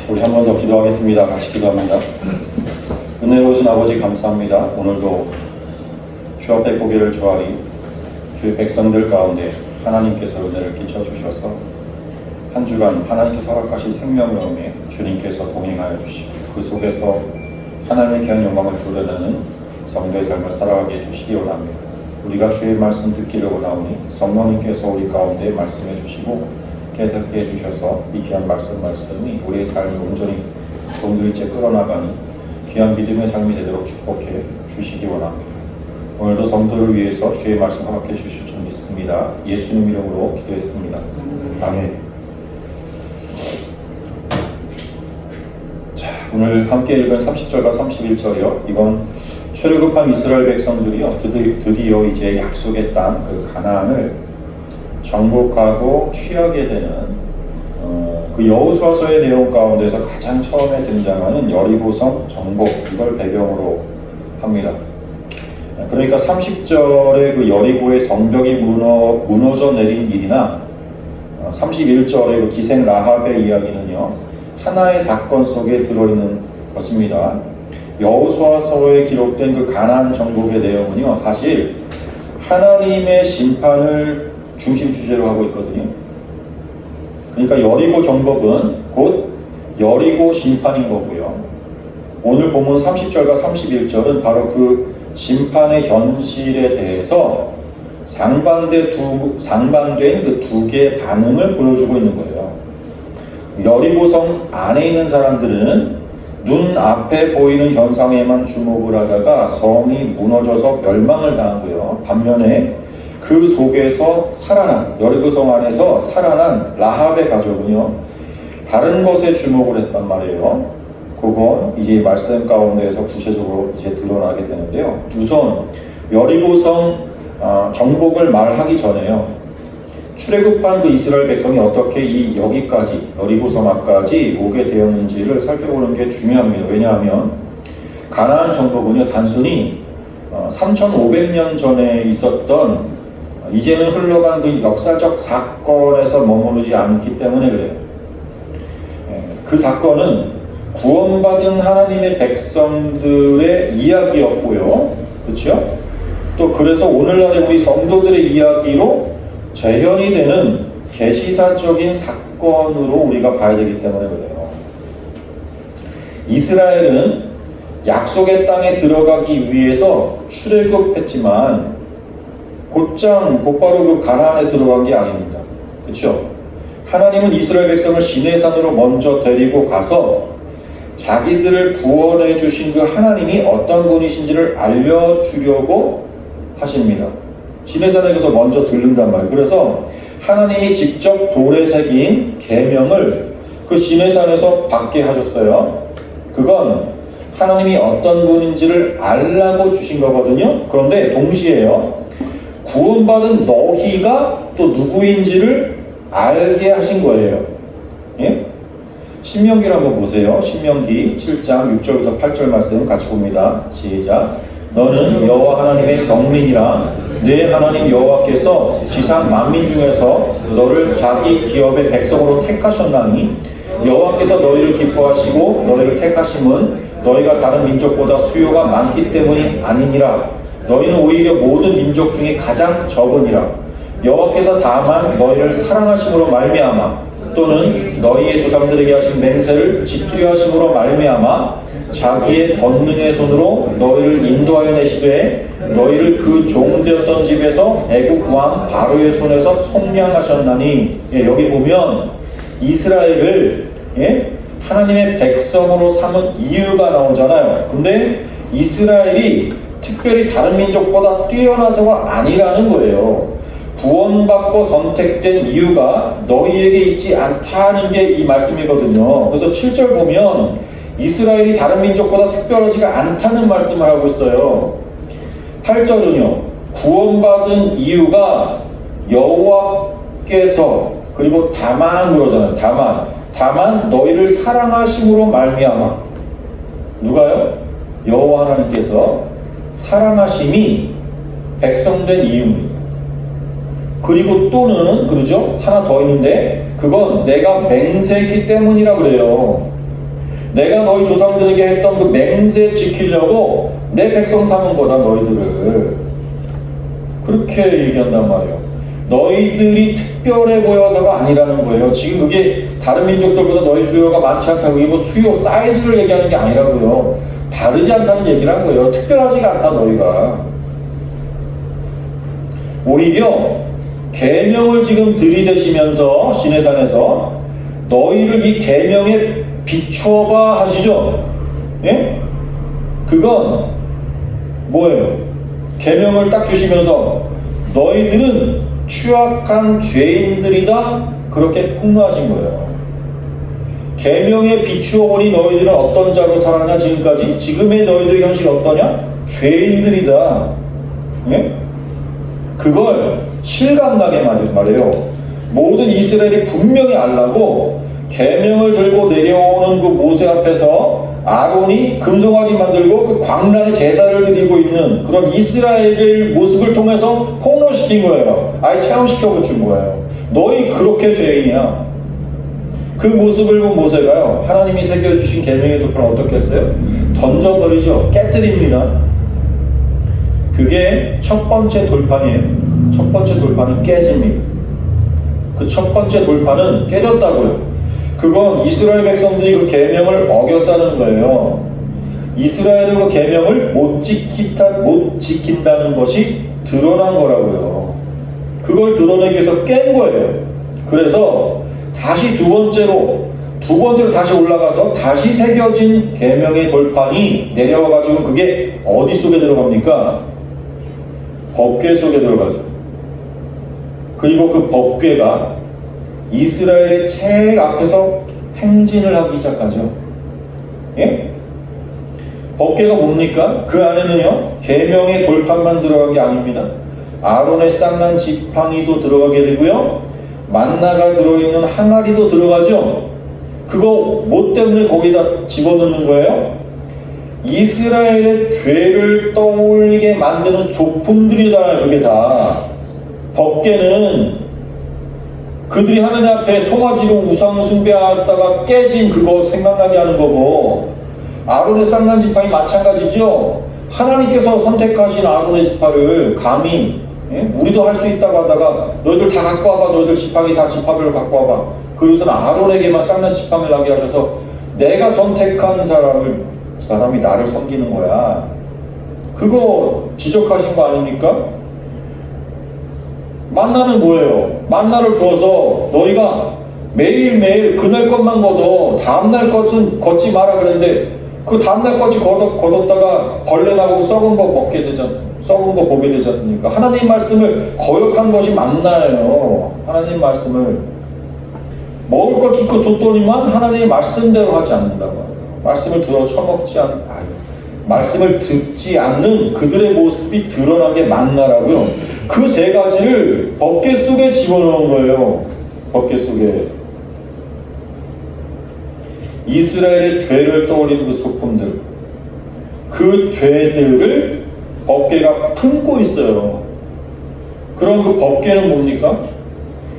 우리 한 번 더 기도하겠습니다. 같이 기도합니다. 은혜로우신 아버지 감사합니다. 오늘도 주 앞에 고개를 조아리 주의 백성들 가운데 하나님께서 은혜를 끼쳐주셔서 한 주간 하나님께서 허락하신 생명명에 주님께서 동행하여 주시고 그 속에서 하나님의 귀한 영광을 드러내는 성도의 삶을 살아가게 해주시기 원합니다. 우리가 주의 말씀 듣기를 원하오니 성령님께서 우리 가운데 말씀해 주시고 깨닫게 해주셔서 이 귀한 말씀이 우리의 삶을 온전히 성도일째 끌어나가니 귀한 믿음의 삶이 되도록 축복해 주시기 원합니다. 오늘도 성도를 위해서 주의 말씀 허락해 주실 줄 믿습니다. 예수님 이름으로 기도했습니다. 아멘. 자, 오늘 함께 읽은 30절과 31절이요. 이건 출애굽한 이스라엘 백성들이요. 드디어 이제 약속의 땅 그 가나안을 정복하고 취하게 되는 그 여호수아서의 내용 가운데서 가장 처음에 등장하는 여리고성 정복, 이걸 배경으로 합니다. 그러니까 30절의 그 여리고의 성벽이 무너져 내린 일이나 31절의 그 기생 라합의 이야기는요, 하나의 사건 속에 들어있는 것입니다. 여호수아서에 기록된 그 가나안 정복의 내용은요, 사실 하나님의 심판을 중심 주제로 하고 있거든요. 그러니까 여리고 정복은 곧 여리고 심판인 거고요. 오늘 본문 30절과 31절은 바로 그 심판의 현실에 대해서 상반된 그 두 개의 반응을 보여주고 있는 거예요. 여리고성 안에 있는 사람들은 눈앞에 보이는 현상에만 주목을 하다가 성이 무너져서 멸망을 당하고요. 반면에 그 속에서 살아난, 여리고성 안에서 살아난 라합의 가족은요, 다른 것에 주목을 했단 말이에요. 그건 이제 말씀 가운데에서 구체적으로 이제 드러나게 되는데요. 우선 여리고성 정복을 말하기 전에요, 출애굽한 그 이스라엘 백성이 어떻게 여기까지 여리고성 앞까지 오게 되었는지를 살펴보는 게 중요합니다. 왜냐하면 가나안 정복은요, 단순히 3,500년 전에 있었던 이제는 흘러간 그 역사적 사건에서 머무르지 않기 때문에 그래요. 그 사건은 구원받은 하나님의 백성들의 이야기였고요. 그렇죠? 또 그래서 오늘날의 우리 성도들의 이야기로 재현이 되는 계시사적인 사건으로 우리가 봐야 되기 때문에 그래요. 이스라엘은 약속의 땅에 들어가기 위해서 출애굽했지만 곧바로 그 가나안에 들어간 게 아닙니다. 그렇죠? 하나님은 이스라엘 백성을 시내산으로 먼저 데리고 가서 자기들을 구원해 주신 그 하나님이 어떤 분이신지를 알려주려고 하십니다. 시내산에 가서 먼저 들른단 말이에요. 그래서 하나님이 직접 돌에 새긴 계명을 그 시내산에서 받게 하셨어요. 그건 하나님이 어떤 분인지를 알라고 주신 거거든요. 그런데 동시에요, 구원받은 너희가 또 누구인지를 알게 하신 거예요. 예? 신명기를 한번 보세요. 신명기 7장 6절부터 8절 말씀 같이 봅니다. 시작. 너는 여호와 하나님의 성민이라 내 하나님 여호와께서 지상 만민 중에서 너를 자기 기업의 백성으로 택하셨나니 여호와께서 너희를 기뻐하시고 너희를 택하심은 너희가 다른 민족보다 수요가 많기 때문이 아니니라. 너희는 오히려 모든 민족 중에 가장 적으니라. 여호와께서 다만 너희를 사랑하심으로 말미암아 또는 너희의 조상들에게 하신 맹세를 지키려 하심으로 말미암아 자기의 권능의 손으로 너희를 인도하여 내시되 너희를 그 종되었던 집에서 애국 왕 바로의 손에서 속량하셨나니. 예, 여기 보면 이스라엘을 하나님의 백성으로 삼은 이유가 나오잖아요. 근데 이스라엘이 특별히 다른 민족보다 뛰어나서가 아니라는 거예요. 구원받고 선택된 이유가 너희에게 있지 않다는 게 이 말씀이거든요. 그래서 7절 보면 이스라엘이 다른 민족보다 특별하지가 않다는 말씀을 하고 있어요. 8절은요, 구원받은 이유가 여호와께서, 그리고 다만 그러잖아요. 다만 너희를 사랑하심으로 말미암아. 누가요? 여호와 하나님께서 사랑하심이 백성된 이유입니다. 그리고 또는, 그러죠? 하나 더 있는데 그건 내가 맹세했기 때문이라 그래요. 내가 너희 조상들에게 했던 그 맹세 지키려고 내 백성 삼은 거다 너희들을. 그렇게 얘기한단 말이에요. 너희들이 특별해 보여서가 아니라는 거예요. 지금 그게 다른 민족들보다 너희 수요가 많지 않다고, 이게 뭐 수요 사이즈를 얘기하는 게 아니라고요. 다르지 않다는 얘기를 한 거예요. 특별하지가 않다 너희가. 오히려 계명을 지금 들이대시면서 시내산에서 너희를 이 계명에 비추어봐 하시죠. 예? 그건 뭐예요? 계명을 딱 주시면서 너희들은 추악한 죄인들이다, 그렇게 폭로하신 거예요. 계명에 비추어 보니 너희들은 어떤 자로 살았냐 지금까지? 지금의 너희들의 형식이 어떠냐? 죄인들이다. 예? 그걸 실감나게 말해요. 모든 이스라엘이 분명히 알라고 계명을 들고 내려오는 그 모세 앞에서 아론이 금송아지 만들고 그 광란에 제사를 드리고 있는 그런 이스라엘의 모습을 통해서 폭로시킨 거예요. 아예 체험시켜 준 거예요. 너희 그렇게 죄인이야. 그 모습을 본 모세가요, 하나님이 새겨주신 계명의 도표를 어떻게 했어요? 던져버리죠. 깨뜨립니다. 그게 첫 번째 돌판이에요. 첫 번째 돌판은 깨집니다. 그 첫 번째 돌판은 깨졌다고요. 그건 이스라엘 백성들이 그 계명을 어겼다는 거예요. 이스라엘은 그 계명을 못 지킨다는 것이 드러난 거라고요. 그걸 드러내기 위해서 깬 거예요. 그래서 다시 두 번째로 다시 올라가서 다시 새겨진 계명의 돌판이 내려와가지고 그게 어디 속에 들어갑니까? 법궤 속에 들어가죠. 그리고 그 법궤가 이스라엘의 제일 앞에서 행진을 하기 시작하죠. 예? 법궤가 뭡니까? 그 안에는요, 계명의 돌판만 들어간 게 아닙니다. 아론의 쌍난 지팡이도 들어가게 되고요, 만나가 들어있는 항아리도 들어가죠. 그거 뭐 때문에 거기다 집어넣는 거예요? 이스라엘의 죄를 떠올리게 만드는 소품들이잖아요. 그게 다. 법궤는 그들이 하느님 앞에 송아지로 우상 숭배하다가 깨진 그거 생각나게 하는 거고, 아론의 쌍난 지팡이 마찬가지죠. 하나님께서 선택하신 아론의 지팡이를 감히, 예? 우리도 할 수 있다고 하다가 너희들 다 갖고 와봐, 너희들 지팡이 다 지팡이를 갖고 와봐. 그리고서는 아론에게만 쌍난 지팡이를 하게 하셔서 내가 선택한 사람이 나를 섬기는 거야. 그거 지적하신 거 아닙니까? 만나는 뭐예요? 만나를 주어서 너희가 매일매일 그날 것만 걷어 다음날 것은 걷지 마라 그랬는데, 그 다음날 것이 걷었다가 벌레 나고 썩은 거 보게 되지 않습니까? 하나님 말씀을 거역한 것이 만나예요. 하나님 말씀을 먹을 걸 기껏 줬더니만 하나님의 말씀대로 하지 않는다고. 말씀을 들어 처먹지 말씀을 듣지 않는 그들의 모습이 드러난 게 만나라고요. 그 세 가지를 법궤 속에 집어넣은 거예요. 법궤 속에. 이스라엘의 죄를 떠올리는 그 소품들, 그 죄들을 법궤가 품고 있어요. 그럼 그 법궤는 뭡니까?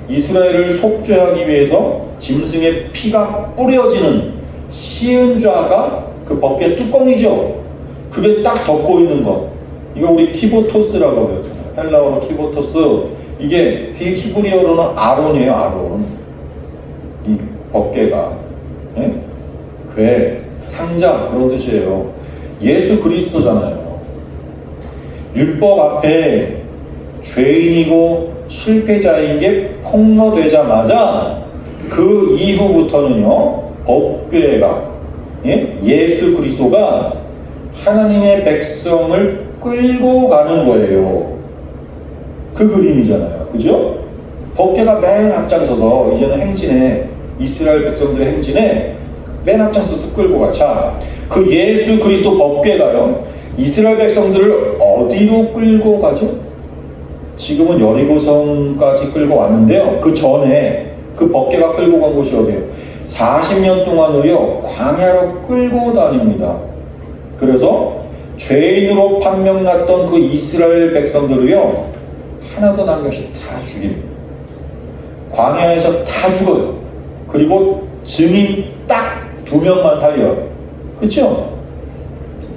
이스라엘을 속죄하기 위해서 짐승의 피가 뿌려지는 시은좌가 그 법궤 뚜껑이죠. 그게 딱 덮고 있는 거. 이거 우리 키보토스라고 그러잖아요. 헬라어로 키보토스. 이게 히브리어로는 아론이에요. 아론. 이 법궤가. 예? 궤, 상자, 그런 뜻이에요. 예수 그리스도잖아요. 율법 앞에 죄인이고 실패자인 게 폭로되자마자 그 이후부터는요, 법궤가, 예? 예수 그리스도가 하나님의 백성을 끌고 가는 거예요. 그 그림이잖아요. 그죠? 법궤가 맨 앞장서서 이제는 행진에, 이스라엘 백성들의 행진에 맨 앞장서서 끌고 가. 자, 그 예수 그리스도 법궤가요, 이스라엘 백성들을 어디로 끌고 가죠? 지금은 여리고성까지 끌고 왔는데요. 그 전에 그 법궤가 끌고 간 곳이 어디예요? 40년 동안을요, 광야로 끌고 다닙니다. 그래서 죄인으로 판명났던 그 이스라엘 백성들을요, 하나도 남김없이 다 죽입니다. 광야에서 다 죽어요. 그리고 증인 딱 2명만 살려. 그쵸?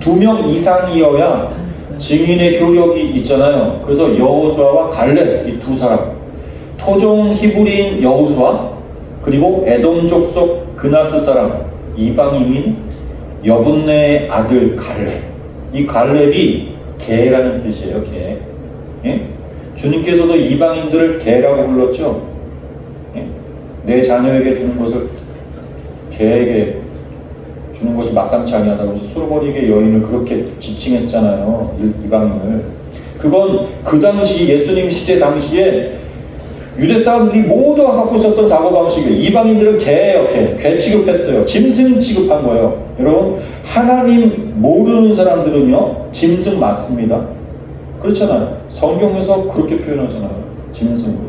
2명 이상이어야 증인의 효력이 있잖아요. 그래서 여호수아와 갈렙 이 두 사람, 토종 히브리인 여호수아 그리고 에돔 족속 그나스 사람 이방인인 여분네의 아들 갈렙. 이 갈렙이 개라는 뜻이에요. 개. 예? 주님께서도 이방인들을 개라고 불렀죠. 예? 내 자녀에게 주는 것을 개에게 주는 것이 마땅치 아니하다고 해서 수르버리게 여인을 그렇게 지칭했잖아요. 이방인을. 그건 그 당시 예수님 시대 당시에 유대 사람들이 모두 갖고 있었던 사고방식이에요. 이방인들은 개예요. 개 취급했어요. 짐승 취급한 거예요. 여러분, 하나님 모르는 사람들은요 짐승 맞습니다. 그렇잖아요. 성경에서 그렇게 표현하잖아요. 짐승으로.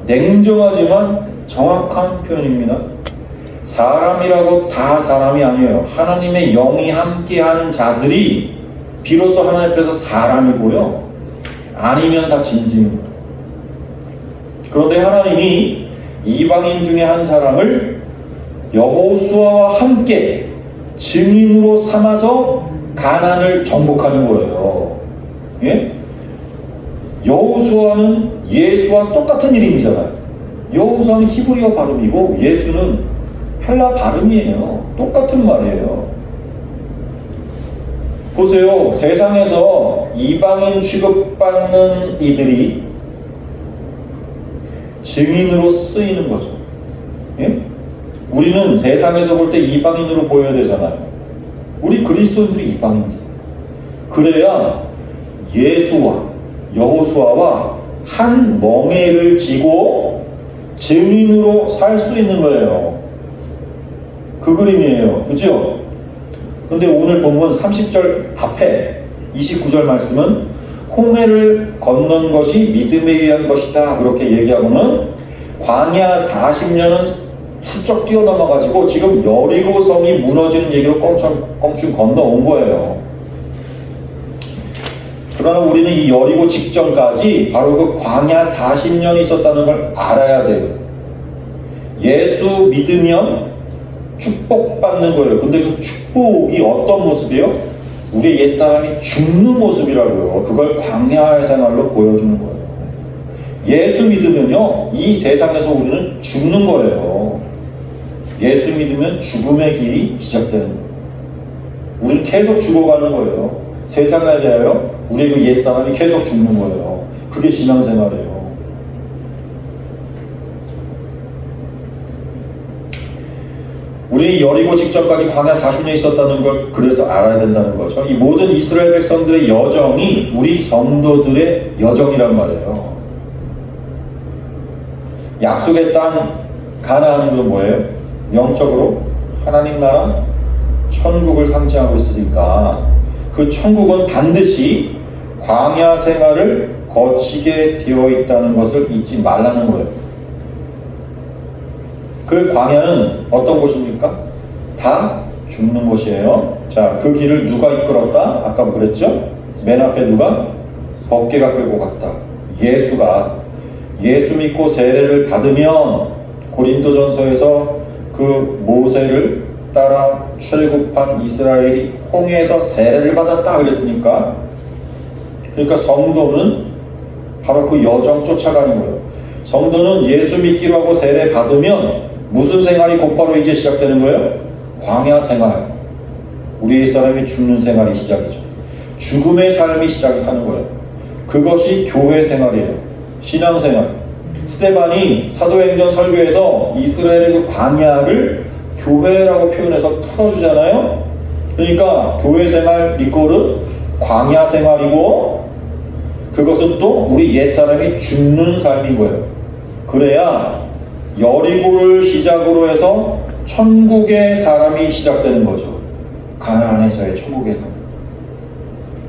냉정하지만 정확한 표현입니다. 사람이라고 다 사람이 아니에요. 하나님의 영이 함께하는 자들이 비로소 하나님 앞에서 사람이고요. 아니면 다 짐승입니다. 그런데 하나님이 이방인 중에 한 사람을 여호수아와 함께 증인으로 삼아서 가나안을 정복하는 거예요. 예? 여호수아는 예수와 똑같은 이름이잖아요. 여호수아는 히브리어 발음이고 예수는 헬라 발음이에요. 똑같은 말이에요. 보세요. 세상에서 이방인 취급받는 이들이 증인으로 쓰이는 거죠. 예? 우리는 세상에서 볼 때 이방인으로 보여야 되잖아요. 우리 그리스도인들이 이방인이죠. 그래야 예수와 여호수아와 한 멍에를 지고 증인으로 살 수 있는 거예요. 그 그림이에요. 그죠? 근데 오늘 본문 30절 앞에 29절 말씀은 홍해를 건넌 것이 믿음에 의한 것이다 그렇게 얘기하고는 광야 40년은 훌쩍 뛰어넘어가지고 지금 여리고 성이 무너지는 얘기로 껑충 건너온 거예요. 그러나 우리는 이 여리고 직전까지 바로 그 광야 40년이 있었다는 걸 알아야 돼요. 예수 믿으면 축복받는 거예요. 근데 그 축복이 어떤 모습이에요? 우리 옛사람이 죽는 모습이라고요. 그걸 광야의 생활로 보여주는 거예요. 예수 믿으면요, 이 세상에서 우리는 죽는 거예요. 예수 믿으면 죽음의 길이 시작되는 거예요. 우리는 계속 죽어가는 거예요. 세상에 대하여 우리의 그 옛사람이 계속 죽는 거예요. 그게 신앙생활이에요. 우리 여리고 직전까지 광야 40년 있었다는 걸 그래서 알아야 된다는 거죠. 이 모든 이스라엘 백성들의 여정이 우리 성도들의 여정이란 말이에요. 약속의 땅 가나안은 건 뭐예요? 영적으로 하나님 나라 천국을 상징하고 있으니까 그 천국은 반드시 광야 생활을 거치게 되어 있다는 것을 잊지 말라는 거예요. 그 광야는 어떤 곳입니까? 다 죽는 곳이에요. 자, 그 길을 누가 이끌었다? 아까 그랬죠? 맨 앞에 누가? 법궤가 끌고 갔다. 예수가. 예수 믿고 세례를 받으면 고린도전서에서 그 모세를 따라 출애굽한 이스라엘이 홍해에서 세례를 받았다 그랬으니까, 그러니까 성도는 바로 그 여정 쫓아가는 거예요. 성도는 예수 믿기로 하고 세례 받으면 무슨 생활이 곧바로 이제 시작되는 거예요? 광야 생활. 우리의 사람이 죽는 생활이 시작이죠. 죽음의 삶이 시작하는 거예요. 그것이 교회 생활이에요. 신앙 생활. 스데반이 사도행전 설교에서 이스라엘의 그 광야를 교회라고 표현해서 풀어주잖아요. 그러니까 교회 생활 이꼴은 광야 생활이고, 그것은 또 우리 옛사람이 죽는 삶인 거예요. 그래야 여리고를 시작으로 해서 천국의 사람이 시작되는 거죠. 가나안에서의 천국의 삶.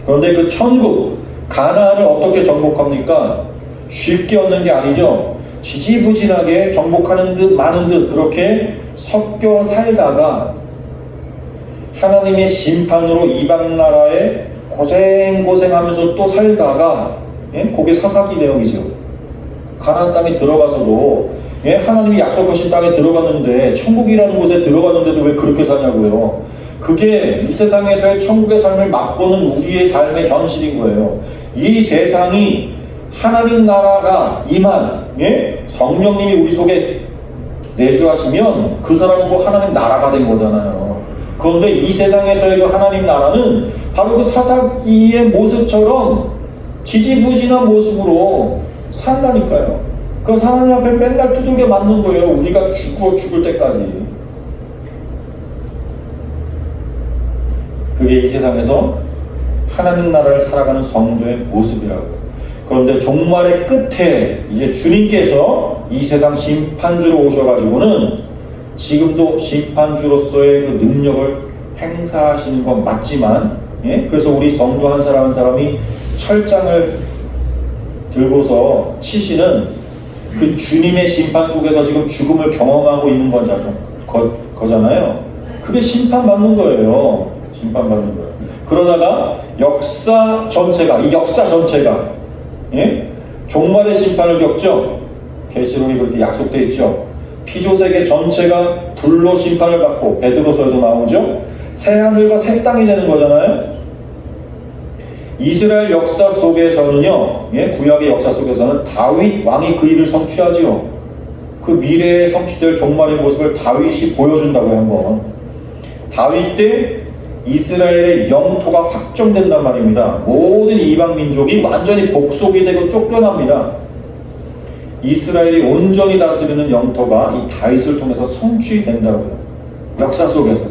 그런데 그 천국, 가나안을 어떻게 정복합니까? 쉽게 얻는 게 아니죠. 지지부진하게 정복하는 듯 마는 듯 그렇게 섞여 살다가 하나님의 심판으로 이방 나라에 고생하면서 또 살다가, 예? 그게 사사기 내용이죠. 가나안 땅에 들어가서도 예? 하나님이 약속하신 땅에 들어갔는데, 천국이라는 곳에 들어갔는데도 왜 그렇게 사냐고요. 그게 이 세상에서의 천국의 삶을 맛보는 우리의 삶의 현실인 거예요. 이 세상이 하나님 나라가 임한, 예? 성령님이 우리 속에 내주하시면 그 사람은 하나님 나라가 된 거잖아요. 그런데 이 세상에서의 그 하나님 나라는 바로 그 사사기의 모습처럼 지지부진한 모습으로 산다니까요. 그래서 하나님 앞에 맨날 두들겨 맞는 거예요. 우리가 죽을 때까지. 그게 이 세상에서 하나님 나라를 살아가는 성도의 모습이라고요. 그런데 종말의 끝에 이제 주님께서 이 세상 심판주로 오셔가지고는 지금도 심판주로서의 그 능력을 행사하시는 건 맞지만, 예? 그래서 우리 성도 한 사람 한 사람이 철장을 들고서 치시는 그 주님의 심판 속에서 지금 죽음을 경험하고 있는 거잖아요. 그게 심판받는 거예요. 심판받는 거예요. 그러다가 이 역사 전체가 예? 종말의 심판을 겪죠. 계시록이 그렇게 약속되어 있죠. 피조세계 전체가 불로 심판을 받고, 베드로서에도 나오죠. 새 하늘과 새 땅이 되는 거잖아요. 이스라엘 역사 속에서는요, 예? 구약의 역사 속에서는 다윗 왕이 그 일을 성취하지요. 그 미래에 성취될 종말의 모습을 다윗이 보여준다고요. 한번 다윗 때 이스라엘의 영토가 확정된단 말입니다. 모든 이방 민족이 완전히 복속이 되고 쫓겨납니다. 이스라엘이 온전히 다스리는 영토가 이 다윗을 통해서 성취된다고요. 역사 속에서.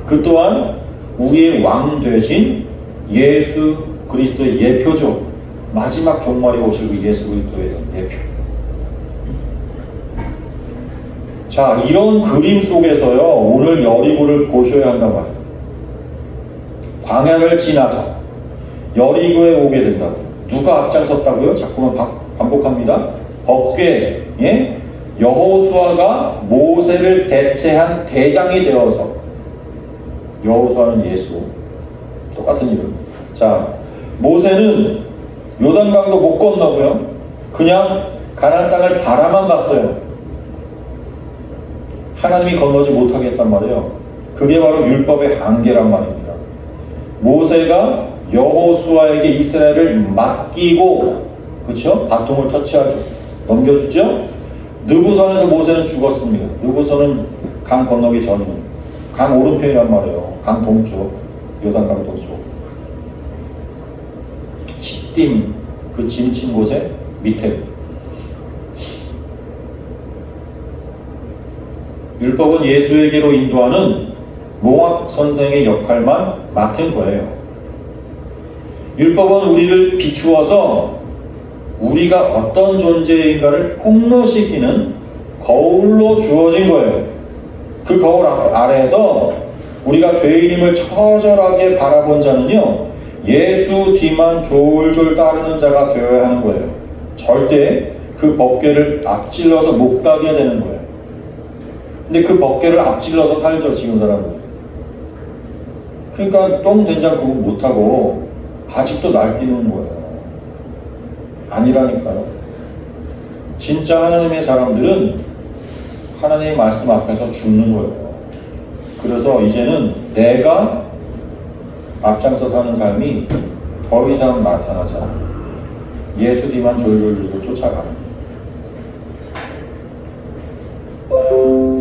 그 또한 우리의 왕 되신 예수 그리스도의 예표죠. 마지막 종말이 오실 그 예수 그리스도의 예표. 자, 이런 그림 속에서요, 오늘 여리고를 보셔야 한단 말이에요. 광야를 지나서 여리고에 오게 된다고. 누가 앞장섰다고요? 자꾸만 반복합니다. 법궤, 예? 여호수아가 모세를 대체한 대장이 되어서, 여호수아는 예수, 똑같은 이름. 자, 모세는 요단강도 못 건너고요. 그냥 가나안 땅을 바라만 봤어요. 하나님이 건너지 못하게 했단 말이에요. 그게 바로 율법의 한계란 말입니다. 모세가 여호수아에게 이스라엘을 맡기고, 그렇죠? 바통을 터치하죠. 넘겨주죠. 느부선에서 모세는 죽었습니다. 느부선은 강 건너기 전이에요. 강 오른편이란 말이에요. 강 동쪽, 요단강 동쪽. 시딤, 그 짐친 곳에 밑에. 율법은 예수에게로 인도하는 몽학 선생의 역할만 맡은 거예요. 율법은 우리를 비추어서 우리가 어떤 존재인가를 폭로시키는 거울로 주어진 거예요. 그 거울 아래에서 우리가 죄인임을 처절하게 바라본 자는요, 예수 뒤만 졸졸 따르는 자가 되어야 하는 거예요. 절대 그 법궤를 앞질러서 못 가게 되는 거예요. 근데 그 법궤를 앞질러서 살죠, 지금 사람은. 그러니까 똥 된장 구분 못하고 아직도 날뛰는 거예요. 아니라니까요. 진짜 하나님의 사람들은 하나님의 말씀 앞에서 죽는 거예요. 그래서 이제는 내가 앞장서 사는 삶이 더 이상 나타나지 않아요. 예수 뒤만 졸졸 쫓아가는.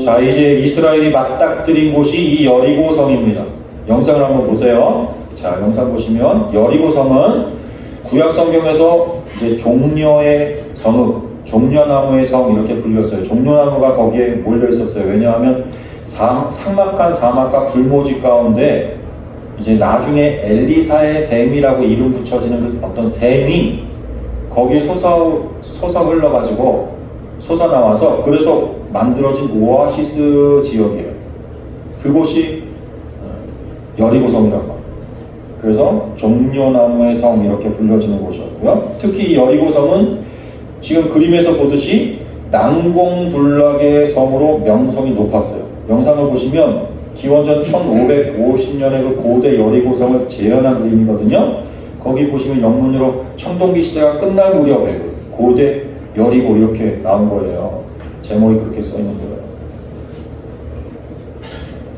자, 이제 이스라엘이 맞닥뜨린 곳이 이 여리고성입니다. 영상을 한번 보세요. 자, 영상 보시면 여리고성은 구약 성경에서 이제 종려의 성읍, 종려나무의 성 이렇게 불렸어요. 종려나무가 거기에 몰려 있었어요. 왜냐하면 삭막한 사막과 불모지 가운데 이제 나중에 엘리사의 샘이라고 이름 붙여지는 그 어떤 샘이 거기에 솟아 흘러가지고 솟아 나와서, 그래서 만들어진 오아시스 지역이에요. 그곳이 여리고성이라고 합니다. 그래서 종려나무의 성 이렇게 불려지는 곳이었고요. 특히 이 여리고성은 지금 그림에서 보듯이 난공불락의 성으로 명성이 높았어요. 영상을 보시면 기원전 1550년에 그 고대 여리고성을 재현한 그림이거든요. 거기 보시면 영문으로 청동기 시대가 끝날 무렵에 고대 여리고 이렇게 나온 거예요. 제목이 그렇게 써 있는 거예요.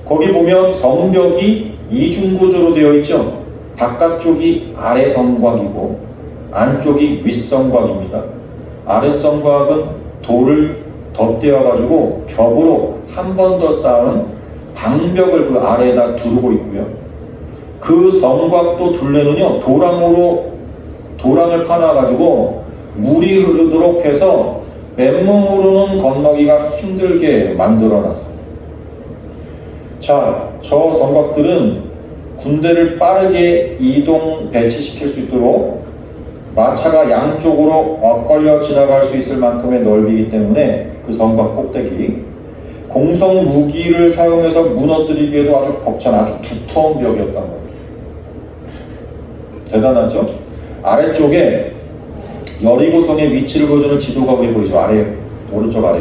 거기 보면 성벽이 이중구조로 되어 있죠. 바깥쪽이 아래 성곽이고 안쪽이 윗성곽입니다. 아래 성곽은 돌을 덧대어 가지고 겹으로 한 번 더 쌓은 방벽을 그 아래에다 두르고 있고요. 그 성곽도 둘레는요, 도랑을 파놔 가지고 물이 흐르도록 해서 맨몸으로는 건너기가 힘들게 만들어 놨습니다. 자, 저 성곽들은 군대를 빠르게 이동 배치시킬 수 있도록 마차가 양쪽으로 엇걸려 지나갈 수 있을 만큼의 넓이기 때문에 그 성곽 꼭대기 공성 무기를 사용해서 무너뜨리기에도 아주 벅찬 아주 두터운 벽이었단 말이에요. 대단하죠? 아래쪽에 여리고성의 위치를 보여주는 지도가 보이죠? 아래, 오른쪽 아래.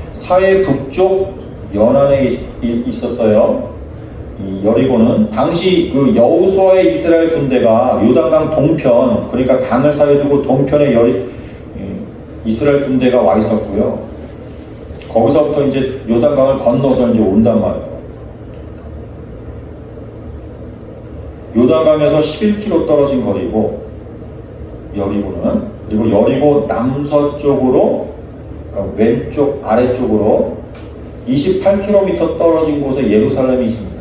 사해 북쪽 연안에 있었어요. 이 여리고는 당시 그 여호수아의 이스라엘 군대가 요단강 동편, 그러니까 강을 사이에 두고 동편에 이스라엘 군대가 와 있었고요. 거기서부터 이제 요단강을 건너서 이제 온단 말이에요. 요단강에서 11km 떨어진 거리고 여리고는, 그리고 여리고 남서쪽으로, 그러니까 왼쪽 아래쪽으로 28km 떨어진 곳에 예루살렘이 있습니다.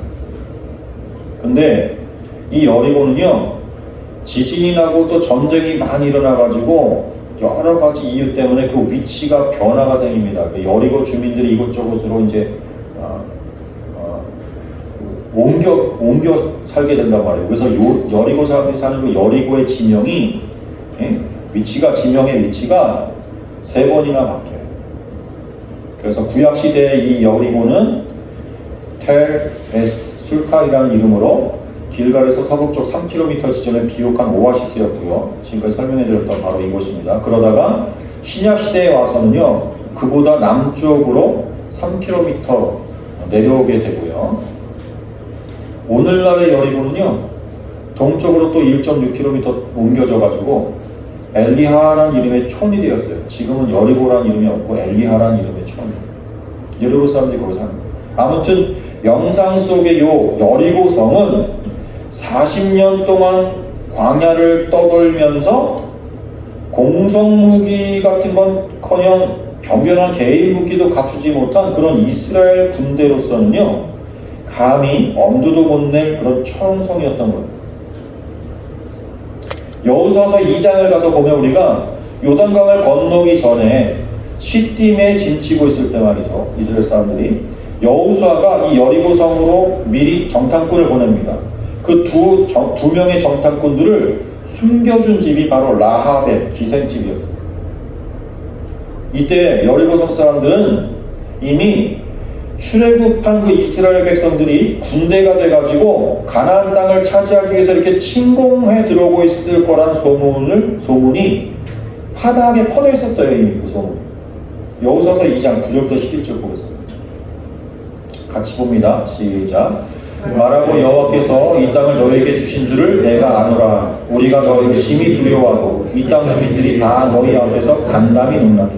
근데 이 여리고는요, 지진이 나고 또 전쟁이 많이 일어나가지고 여러 가지 이유 때문에 그 위치가 변화가 생깁니다. 그 여리고 주민들이 이곳저곳으로 이제 옮겨 살게 된단 말이에요. 그래서 여리고 사람들이 사는 그 여리고의 지명이, 지명의 위치가 3번이나 바뀌어요. 그래서 구약시대의 이 여리고는 텔 에스 술탄이라는 이름으로 길갈에서 서북쪽 3km 지점에 비옥한 오아시스였고요. 지금까지 설명해드렸던 바로 이곳입니다. 그러다가 신약시대에 와서는요, 그보다 남쪽으로 3km 내려오게 되고요. 오늘날의 여리고는요, 동쪽으로 또 1.6km 옮겨져가지고 엘리하라는 이름의 촌이 되었어요. 지금은 여리고라는 이름이 없고 엘리하라는 이름의 촌이에요. 여리고 사람들이 거기서 하는 거예요. 아무튼 영상 속의 요 여리고성은 40년 동안 광야를 떠돌면서 공성무기 같은 건커녕 변변한 개인 무기도 갖추지 못한 그런 이스라엘 군대로서는요, 감히 엄두도 못 낼 그런 천성이었던 거예요. 여호수아서 2장을 가서 보면 우리가 요단강을 건너기 전에 시딤에 진치고 있을 때 말이죠, 이스라엘 사람들이 여호수아가 이 여리고성으로 미리 정탐꾼을 보냅니다. 그 두 명의 정탐꾼들을 숨겨준 집이 바로 라합의 기생집이었습니다. 이때 여리고성 사람들은 이미 출애굽한 그 이스라엘 백성들이 군대가 돼가지고 가나안 땅을 차지하기 위해서 이렇게 침공해 들어오고 있을 거란 소문이 파다하게 퍼져 있었어요. 이미 그 소문. 여호수아서 2장 9절부터 11절 보겠습니다. 같이 봅니다. 시작. 말하고 여호와께서 이 땅을 너희에게 주신 줄을 내가 아노라. 우리가 너희를 심히 두려워하고 이 땅 주민들이 다 너희 앞에서 간담이 높나니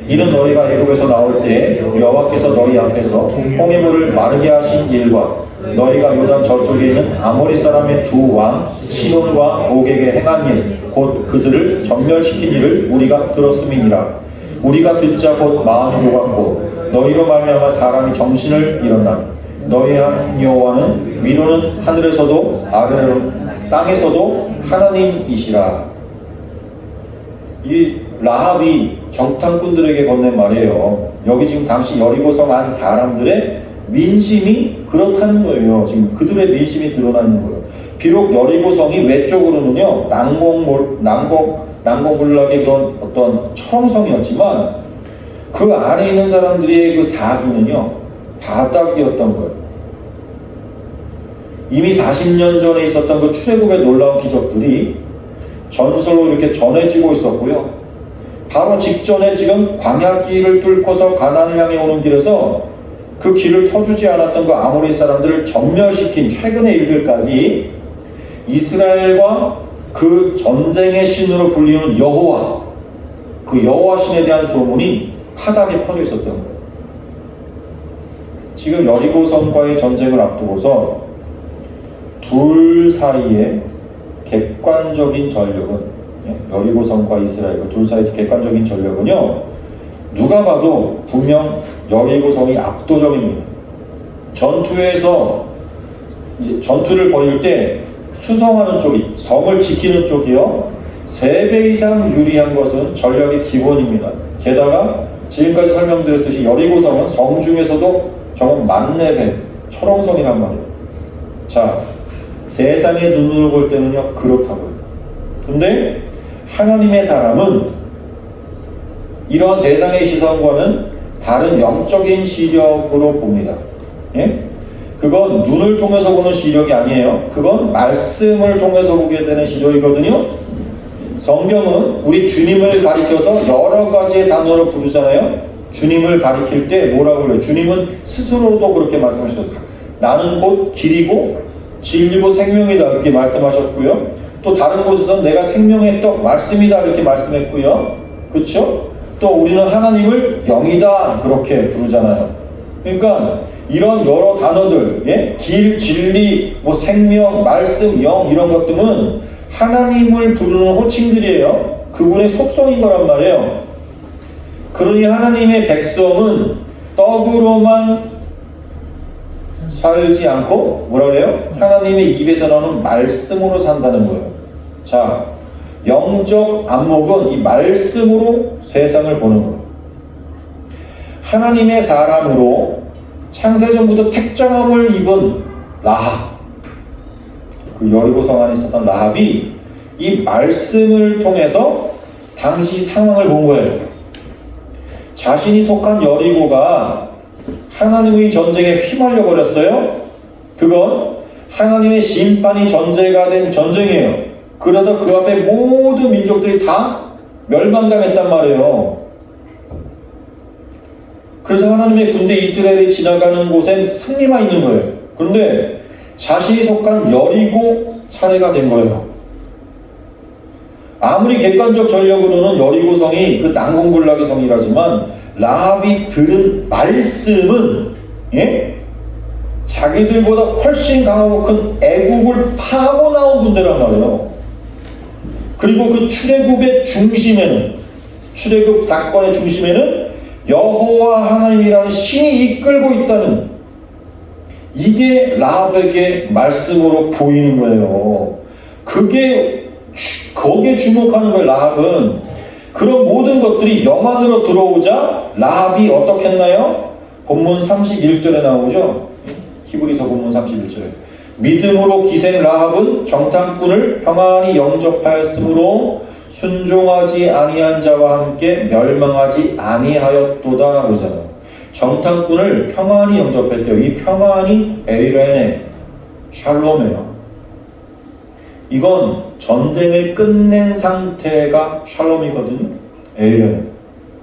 이는 너희가 애굽에서 나올 때 여호와께서 너희 앞에서 홍해 물을 마르게 하신 일과 너희가 요단 저쪽에 있는 아모리 사람의 두 왕 시돈과 옥에게 행한 일 곧 그들을 전멸시킨 일을 우리가 들었음이니라. 우리가 듣자 곧 마음이 녹았고 너희로 말미암아 사람이 정신을 잃었나니 너희 여호와는 위로는 하늘에서도 아래로는 땅에서도 하나님이시라. 이 라합이 정탐꾼들에게 건넨 말이에요. 여기 지금 당시 여리고성 안 사람들의 민심이 그렇다는 거예요. 지금 그들의 민심이 드러나는 거예요. 비록 여리고성이 외쪽으로는요 난공불락의 그런 어떤 철옹성이었지만 그 안에 있는 사람들의 그 사기는요 바닥이었던 거예요. 이미 40년 전에 있었던 그 출애굽의 놀라운 기적들이 전설로 이렇게 전해지고 있었고요. 바로 직전에 지금 광야길을 뚫고서 가나안을 향해 오는 길에서 그 길을 터주지 않았던 그 아모리 사람들을 전멸시킨 최근의 일들까지 이스라엘과 그 전쟁의 신으로 불리는 여호와, 그 여호와 신에 대한 소문이 파닥에 퍼져 있었던 거예요. 지금 여리고성과의 전쟁을 앞두고서 둘 사이의 객관적인 전력은, 여리고성과 이스라엘 둘 사이의 객관적인 전력은요, 누가 봐도 분명 여리고성이 압도적입니다. 전투에서 전투를 벌일 때 수성하는 쪽이, 성을 지키는 쪽이요, 3배 이상 유리한 것은 전략의 기본입니다. 게다가 지금까지 설명드렸듯이 여리고성은 성 중에서도 정말 만렙의 철옹성이란 말이에요. 자, 세상의 눈으로 볼 때는요, 그렇다고요. 근데 하나님의 사람은 이런 세상의 시선과는 다른 영적인 시력으로 봅니다. 예? 그건 눈을 통해서 보는 시력이 아니에요. 그건 말씀을 통해서 보게 되는 시력이거든요. 성경은 우리 주님을 가리켜서 여러 가지의 단어로 부르잖아요. 주님을 가리킬 때 뭐라고 그래요? 주님은 스스로도 그렇게 말씀하셨어요. 나는 곧 길이고 진리고 생명이다 이렇게 말씀하셨고요. 또 다른 곳에서는 내가 생명의 떡 말씀이다 이렇게 말씀했고요. 그렇죠? 또 우리는 하나님을 영이다 그렇게 부르잖아요. 그러니까 이런 여러 단어들, 예? 길, 진리, 뭐 생명, 말씀, 영 이런 것들은 하나님을 부르는 호칭들이에요. 그분의 속성인 거란 말이에요. 그러니 하나님의 백성은 떡으로만 살지 않고 뭐라 그래요? 하나님의 입에서 나오는 말씀으로 산다는 거예요. 자, 영적 안목은 이 말씀으로 세상을 보는 거예요. 하나님의 사람으로 창세전부터 택정함을 입은 라합, 그 여리고성 안에 있었던 라합이 이 말씀을 통해서 당시 상황을 본 거예요. 자신이 속한 여리고가 하나님의 전쟁에 휘말려 버렸어요. 그건 하나님의 심판이 전제가 된 전쟁이에요. 그래서 그 앞에 모든 민족들이 다 멸망당했단 말이에요. 그래서 하나님의 군대 이스라엘이 지나가는 곳엔 승리만 있는 거예요. 그런데 자신이 속한 여리고 차례가 된 거예요. 아무리 객관적 전력으로는 여리고성이 그 난공불락의 성이라지만 라합이 들은 말씀은, 예? 자기들보다 훨씬 강하고 큰 애국을 파고 나온 군대란 말이에요. 그리고 그 출애굽의 중심에는, 출애굽 사건의 중심에는 여호와 하나님이라는 신이 이끌고 있다는, 이게 라합에게 말씀으로 보이는 거예요. 거기에 주목하는 거예요. 라합은 그런 모든 것들이 영 안으로 들어오자 라합이 어떻게 했나요? 본문 31절에 나오죠. 히브리서 본문 31절에 믿음으로 기생 라합은 정탐꾼을 평안히 영접하였으므로 순종하지 아니한 자와 함께 멸망하지 아니하였도다 그러잖아요. 정탐꾼을 평안히 영접했대요. 이 평안이 에리레네 샬롬이에요. 이건 전쟁을 끝낸 상태가 샬롬이거든요. 에리레네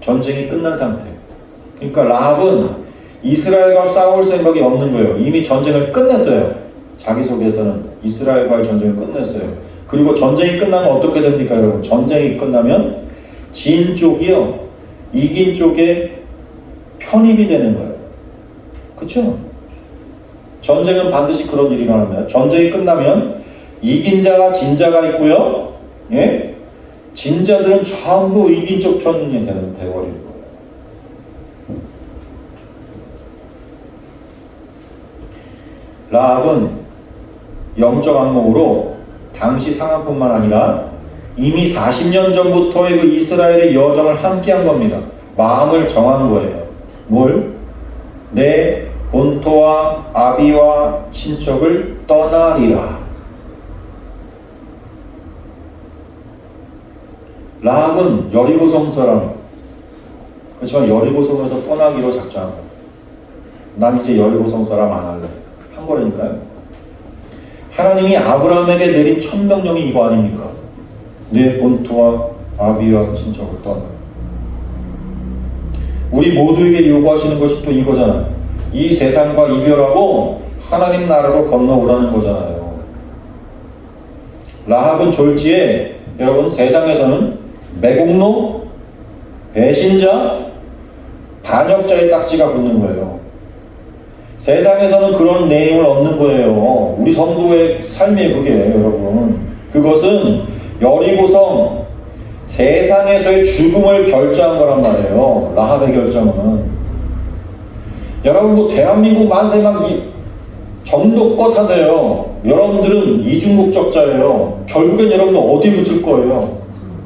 전쟁이 끝난 상태. 그러니까 라합은 이스라엘과 싸울 생각이 없는 거예요. 이미 전쟁을 끝냈어요. 자기 속에서는 이스라엘과의 전쟁을 끝냈어요. 그리고 전쟁이 끝나면 어떻게 됩니까, 여러분? 전쟁이 끝나면 진 쪽이요, 이긴 쪽에 편입이 되는 거예요. 그렇죠? 전쟁은 반드시 그런 일이 일어납니다. 전쟁이 끝나면 이긴 자와 진 자가 있고요. 예? 진 자들은 전부 이긴 쪽 편이 되버리는 거예요. 라합은 영적 안목으로 당시 상황뿐만 아니라 이미 40년 전부터의 그 이스라엘의 여정을 함께한 겁니다. 마음을 정한 거예요. 뭘? 내 본토와 아비와 친척을 떠나리라. 라합은 여리고성 사람, 그렇지만 여리고성에서 떠나기로 작정한 거예요. 난 이제 여리고성 사람 안 할래. 한 거라니까요. 하나님이 아브라함에게 내린 첫 명령이 이거 아닙니까? 내 본토와 아비와 친척을 떠나. 우리 모두에게 요구하시는 것이 또 이거잖아요. 이 세상과 이별하고 하나님 나라로 건너오라는 거잖아요. 라합은 졸지에 여러분 세상에서는 매국노, 배신자, 반역자의 딱지가 붙는 거예요. 세상에서는 그런 내용을 얻는 거예요. 우리 성도의 삶이 그게 여러분. 그것은 여리고성 세상에서의 죽음을 결정한 거란 말이에요. 라합의 결정은. 여러분 뭐 대한민국 만세 막 정도껏 하세요. 여러분들은 이중국적자예요. 결국엔 여러분들 어디 붙을 거예요?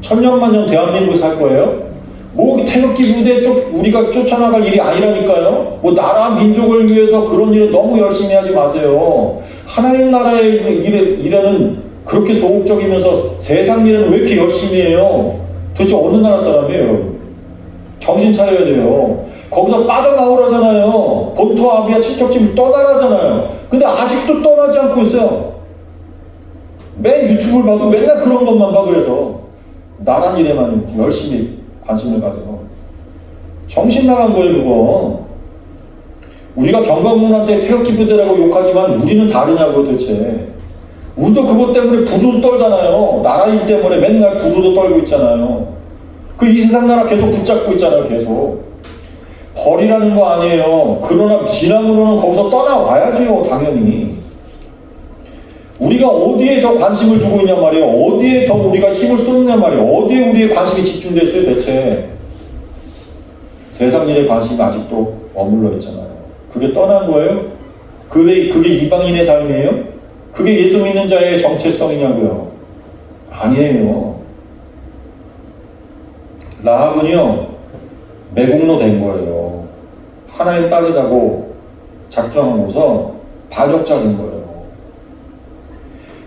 천년만년 대한민국에 살 거예요? 뭐 태극기 부대 우리가 쫓아나갈 일이 아니라니까요. 뭐 나라 민족을 위해서 그런 일을 너무 열심히 하지 마세요. 하나님 나라의 일에는 그렇게 소극적이면서 세상 일은 왜 이렇게 열심히 해요? 도대체 어느 나라 사람이에요, 여러분? 정신 차려야 돼요. 거기서 빠져나오라잖아요. 본토 아비아 친척집 떠나라잖아요. 근데 아직도 떠나지 않고 있어요. 맨 유튜브를 봐도 맨날 그런 것만 봐. 그래서 나란 일에만 열심히 관심을 가지고 정신 나간 거예요. 그거 우리가 정광훈한테 태극기 부대라고 욕하지만 우리는 다르냐고. 도대체 우리도 그것 때문에 부르르 떨잖아요. 나라 일 때문에 맨날 부르르 떨고 있잖아요. 그 이 세상 나라 계속 붙잡고 있잖아요. 계속 버리라는 거 아니에요. 그러나 지나으로는 거기서 떠나와야지요. 당연히 우리가 어디에 더 관심을 두고 있냔 말이에요. 어디에 더 우리가 힘을 쏟느냐 말이에요. 어디에 우리의 관심이 집중됐어요 대체. 세상 일에 관심이 아직도 머물러 있잖아요. 그게 떠난 거예요? 그게 이방인의 삶이에요? 그게 예수 믿는 자의 정체성이냐고요? 아니에요. 라합은요 매국노 된 거예요. 하나님 따르자고 작정하고서 반역자 된 거예요.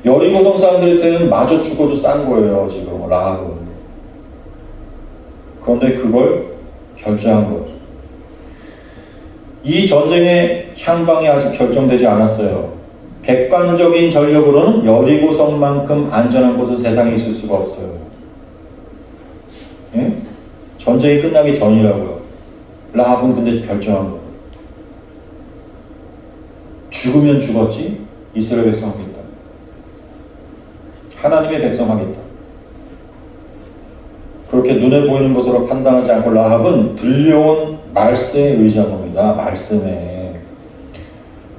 여리고성 사람들한테는 마저 죽어도 싼 거예요. 지금 라합은. 그런데 그걸 결정한 거죠. 이 전쟁의 향방이 아직 결정되지 않았어요. 객관적인 전력으로는 여리고성만큼 안전한 곳은 세상에 있을 수가 없어요. 예? 전쟁이 끝나기 전이라고요. 라합은 근데 결정한 거예요. 죽으면 죽었지 이스라엘 백성 하겠다. 하나님의 백성 하겠다. 그렇게 눈에 보이는 것으로 판단하지 않고 라합은 들려온 말씀에 의지한 겁니다. 말씀에.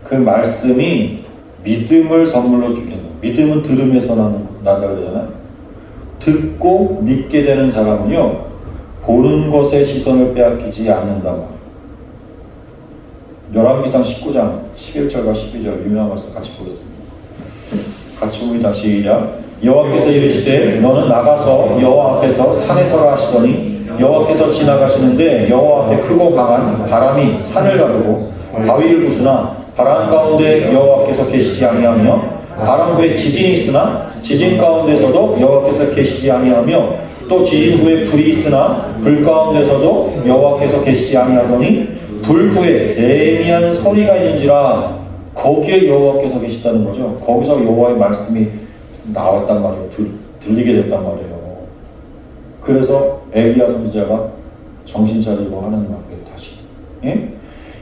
그 말씀이 믿음을 선물로 주겠네. 믿음은 들음에서 나다 그러잖아요. 듣고 믿게 되는 사람은요 보는 것에 시선을 빼앗기지 않는다. 열왕기상 19장 11절과 12절 유명한 말씀 같이 보겠습니다. 같이 봅니다. 시작. 여호와께서 이르시되 너는 나가서 여호와 앞에서 산에 서라 하시더니 여호와께서 지나가시는데 여호와 앞에 크고 강한 바람이 산을 가르고 바위를 부수나 바람 가운데 여호와께서 계시지 아니하며 바람 후에 지진이 있으나 지진 가운데서도 여호와께서 계시지 아니하며 또 지진 후에 불이 있으나 불 가운데서도 여호와께서 계시지 아니하더니 불 후에 세미한 소리가 있는지라. 거기에 여호와께서 계시다는 거죠. 거기서 여호와의 말씀이 나왔단 말이에요. 들리게 됐단 말이에요. 그래서 엘리야 선지자가 정신 차리고 하나님 앞에 다시 예?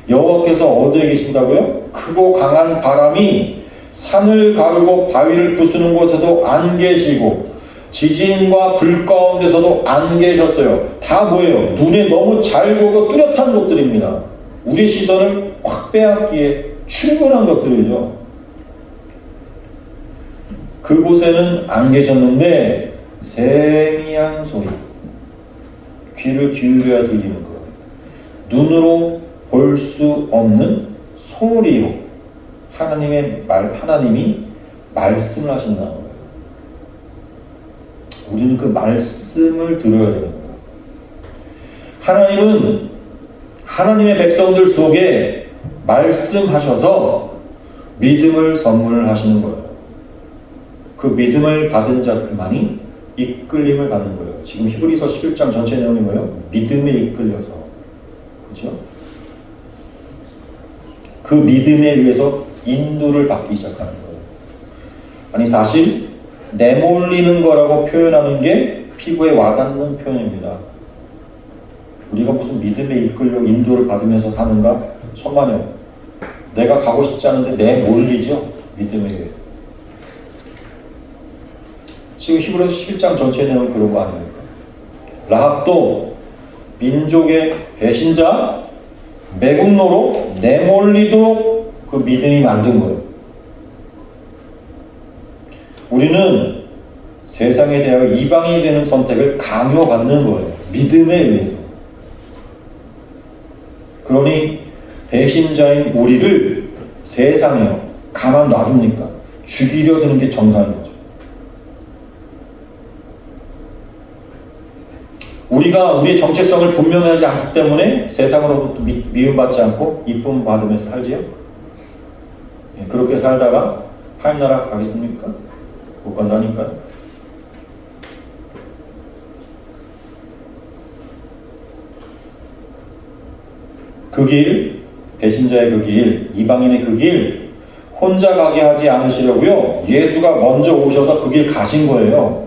여호와께서 어디에 계신다고요? 크고 강한 바람이 산을 가르고 바위를 부수는 곳에도 안 계시고 지진과 불 가운데서도 안 계셨어요. 다 뭐예요? 눈에 너무 잘 보고 뚜렷한 것들입니다. 우리의 시선을 확 빼앗기에 충분한 것들이죠. 그곳에는 안 계셨는데 세미한 소리, 귀를 기울여야 들리는 것, 눈으로 볼 수 없는 소리로 하나님이 말씀을 하신다는 거예요. 우리는 그 말씀을 들어야 되는 거예요. 하나님은 하나님의 백성들 속에 말씀하셔서 믿음을 선물하시는 거예요. 그 믿음을 받은 자들만이 이끌림을 받는 거예요. 지금 히브리서 11장 전체 내용이 뭐예요? 믿음에 이끌려서. 그렇죠? 그 믿음에 의해서 인도를 받기 시작하는 거예요. 아니 사실 내몰리는 거라고 표현하는 게 피부에 와닿는 표현입니다. 우리가 무슨 믿음에 이끌려 인도를 받으면서 사는가? 천만에요. 내가 가고 싶지 않은데 내몰리죠. 믿음에 의해서. 지금 히브리서 11장 전체 내용은 그런 거 아닙니까? 라합도 민족의 배신자, 매국노로 내몰리도록 그 믿음이 만든 거예요. 우리는 세상에 대하여 이방인이 되는 선택을 강요받는 거예요. 믿음에 의해서. 그러니 배신자인 우리를 세상에 가만 놔둡니까? 죽이려 드는 게 정상인 거죠. 우리가 우리의 정체성을 분명히 하지 않기 때문에 세상으로부터 미움받지 않고 이쁨 받으면서 살지요? 그렇게 살다가 하늘나라 가겠습니까? 못 간다니까요. 그 길, 배신자의 그 길, 이방인의 그 길 혼자 가게 하지 않으시려고요. 예수가 먼저 오셔서 그 길 가신 거예요.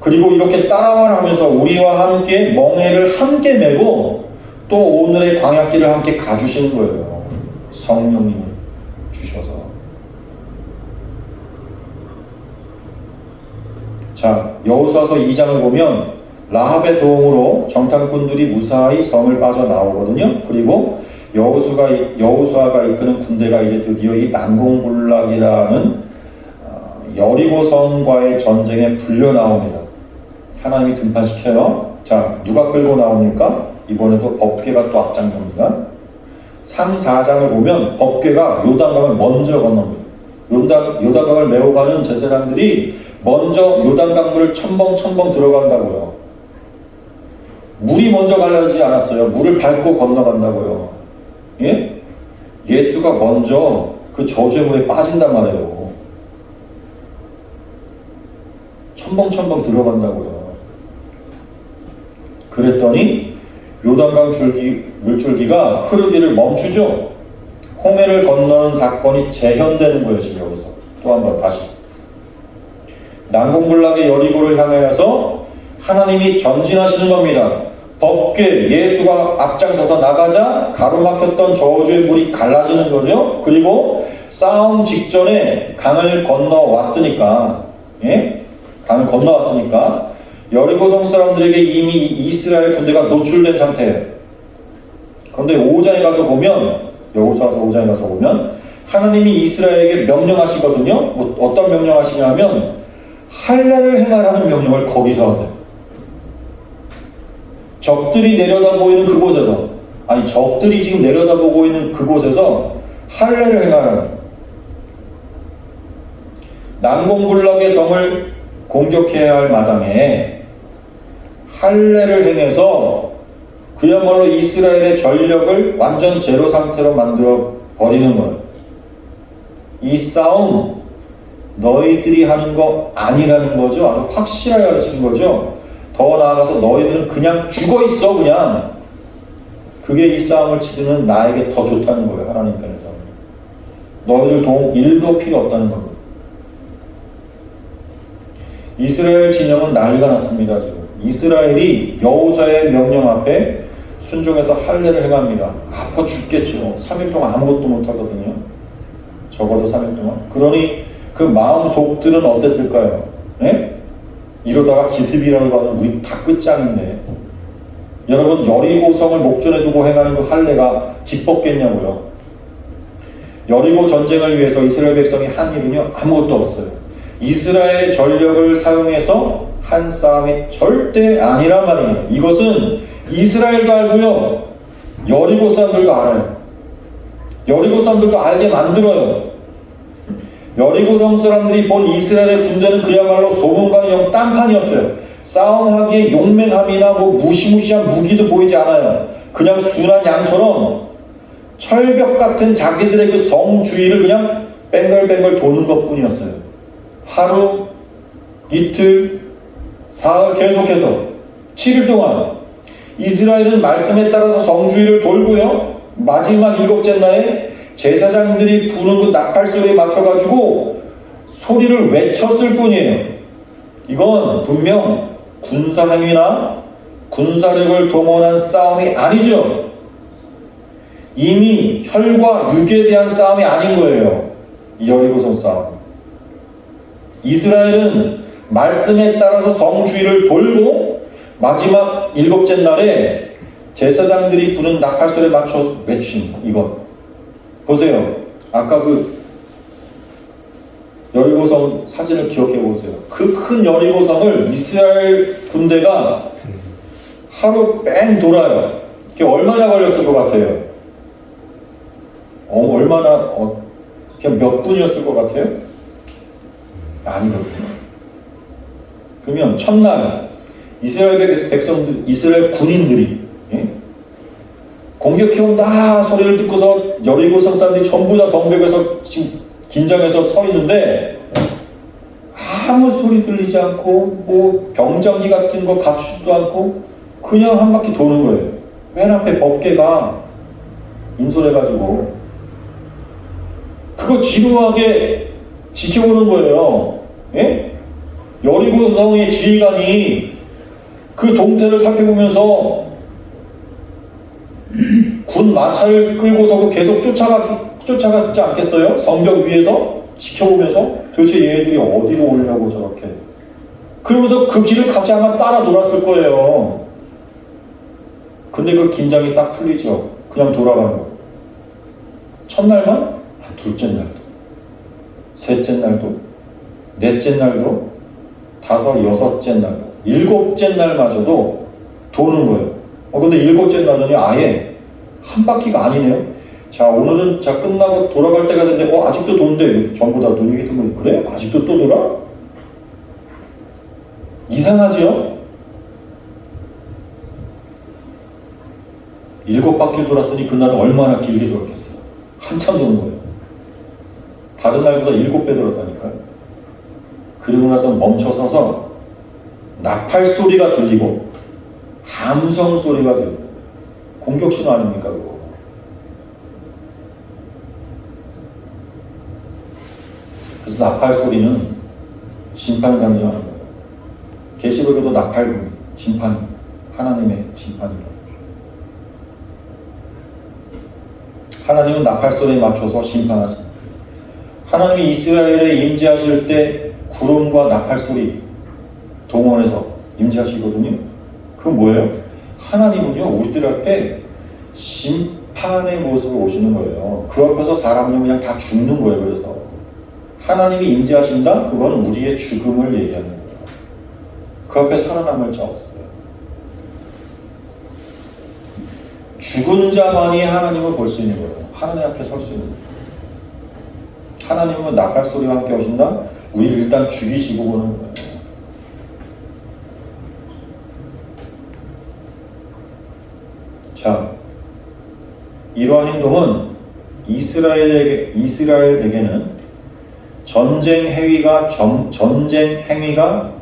그리고 이렇게 따라와라 하면서 우리와 함께 멍에를 함께 메고 또 오늘의 광야길을 함께 가주시는 거예요. 성령님을 주셔서. 자, 여호수아서 2장을 보면 라합의 도움으로 정탐꾼들이 무사히 성을 빠져나오거든요. 그리고 여호수아가 이끄는 군대가 이제 드디어 이 난공불락이라는 여리고성과의 전쟁에 불려 나옵니다. 하나님이 등판시켜요. 자, 누가 끌고 나옵니까? 이번에도 법궤가 또 앞장섭니다. 3, 4장을 보면 법궤가 요단강을 먼저 건넙니다. 요단강을 메고 가는 제사장들이 먼저 요단강물을 첨벙첨벙 들어간다고요. 물이 먼저 갈라지지 않았어요. 물을 밟고 건너간다고요. 예? 예수가 먼저 그 저주의 물에 빠진단 말이에요. 첨벙첨벙 들어간다고요. 그랬더니 요단강 물줄기가 흐르기를 멈추죠. 홍해를 건너는 사건이 재현되는 거예요. 지금 여기서 또 한 번 다시 난공불락의 여리고를 향하여서 하나님이 전진하시는 겁니다. 법궤 예수가 앞장서서 나가자 가로막혔던 저주의 물이 갈라지는 거죠. 그리고 싸움 직전에 강을 건너왔으니까, 예? 강을 건너왔으니까 여리고성 사람들에게 이미 이스라엘 군대가 노출된 상태예요. 그런데 5장에 가서 보면, 여호수아서 5장에 가서 보면 하나님이 이스라엘에게 명령하시거든요. 어떤 명령하시냐면 할례를 행하라는 명령을 거기서 하세요. 적들이 내려다보이는 그곳에서, 아니 적들이 지금 내려다보고 있는 그곳에서 할례를 행하라는, 난공불락의 성을 공격해야 할 마당에 할례를 행해서 그야말로 이스라엘의 전력을 완전 제로 상태로 만들어 버리는 거예요. 이 싸움 너희들이 하는 거 아니라는 거죠. 아주 확실하게 가르치는 거죠. 더 나아가서 너희들은 그냥 죽어 있어. 그냥 그게 이 싸움을 치르는 나에게 더 좋다는 거예요. 하나님 편에서 너희들 도움 1도 필요 없다는 겁니다. 이스라엘 진영은 난리가 났습니다. 지금 이스라엘이 여호수아의 명령 앞에 순종해서 할례를 행합니다. 아파 죽겠죠. 3일 동안 아무것도 못하거든요. 적어도 3일 동안. 그러니 그 마음 속들은 어땠을까요? 네? 이러다가 기습이라고 하면 우리 다 끝장인데, 여러분 여리고성을 목전에 두고 행하는 그 할례가 기뻤겠냐고요. 여리고 전쟁을 위해서 이스라엘 백성이 한 일은요 아무것도 없어요. 이스라엘의 전력을 사용해서 한 싸움이 절대 아니란 말이에요. 이것은 이스라엘도 알고요, 여리고 사람들도 알아요. 여리고 사람들도 알게 만들어요. 여리고성 사람들이 본 이스라엘의 군대는 그야말로 소금강형 딴판이었어요. 싸움하기에 용맹함이나 뭐 무시무시한 무기도 보이지 않아요. 그냥 순한 양처럼 철벽 같은 자기들의 그 성 주위를 그냥 뱅글뱅글 도는 것 뿐이었어요. 하루, 이틀, 사흘 계속해서 7일 동안 이스라엘은 말씀에 따라서 성 주위를 돌고요, 마지막 7째 날에 제사장들이 부는 그 나팔 소리에 맞춰가지고 소리를 외쳤을 뿐이에요. 이건 분명 군사행위나 군사력을 동원한 싸움이 아니죠. 이미 혈과 육에 대한 싸움이 아닌 거예요. 이 여리고성 싸움. 이스라엘은 말씀에 따라서 성 주위를 돌고 마지막 7째 날에 제사장들이 부는 나팔소리에 맞춰 외친 이것. 보세요. 아까 그 여리고성 사진을 기억해 보세요. 그 큰 여리고성을 이스라엘 군대가 하루 뺑 돌아요. 그게 얼마나 걸렸을 것 같아요? 얼마나 그냥 몇 분이었을 것 같아요? 아니거든요. 그러면 첫날 이스라엘 백성들, 이스라엘 군인들이 공격해 온다 소리를 듣고서 여리고성 사람들이 전부 다 성벽에서 지금 긴장해서 서 있는데 아무 소리 들리지 않고 뭐 병정기 같은 거 갖추지도 않고 그냥 한 바퀴 도는 거예요. 맨 앞에 법궤가 인솔해가지고 그거 지루하게 지켜보는 거예요. 예? 여리고성의 지휘관이 그 동태를 살펴보면서 군 마차를 끌고서 계속 쫓아갔지 않겠어요? 성벽 위에서 지켜보면서 도대체 얘네들이 어디로 오려고 저렇게. 그러면서 그 길을 같이 아마 따라 돌았을 거예요. 근데 그 긴장이 딱 풀리죠. 그냥 돌아가는 거. 첫날만, 둘째 날도, 셋째 날도, 넷째 날도, 다섯, 여섯째 날도, 일곱째 날마저도 도는 거예요. 근데 일곱째 날은 아예 한 바퀴가 아니네요. 자, 오늘은 끝나고 돌아갈 때가 됐는데, 아직도 돈대. 전부 다 눈이 휘둥그리고, 그래? 아직도 또 돌아? 이상하지요? 7바퀴를 돌았으니 그날은 얼마나 길게 돌았겠어요? 한참 도는 거예요. 다른 날보다 7배 돌았다니까요. 그리고 나서 멈춰서서 나팔 소리가 들리고, 함성 소리가 들리고, 공격 신호 아닙니까, 그거? 그래서 나팔 소리는 심판을 상징하는 거예요. 계시록에도 나팔 심판, 하나님의 심판이라고. 하나님은 나팔 소리에 맞춰서 심판하십니다. 하나님이 이스라엘에 임재하실 때 구름과 나팔 소리 동원해서 임재하시거든요. 그건 뭐예요? 하나님은요, 우리들 앞에 심판의 모습으로 오시는 거예요. 그 앞에서 사람은 그냥 다 죽는 거예요. 그래서 하나님이 임재하신다? 그건 우리의 죽음을 얘기하는 거예요. 그 앞에 살아남을 자 없어요. 죽은 자만이 하나님을 볼 수 있는 거예요. 하나님 앞에 설 수 있는 거예요. 하나님은 나팔 소리와 함께 오신다? 우리를 일단 죽이시고 보는 거예요. 자, 이러한 행동은 이스라엘에게는 전쟁 행위가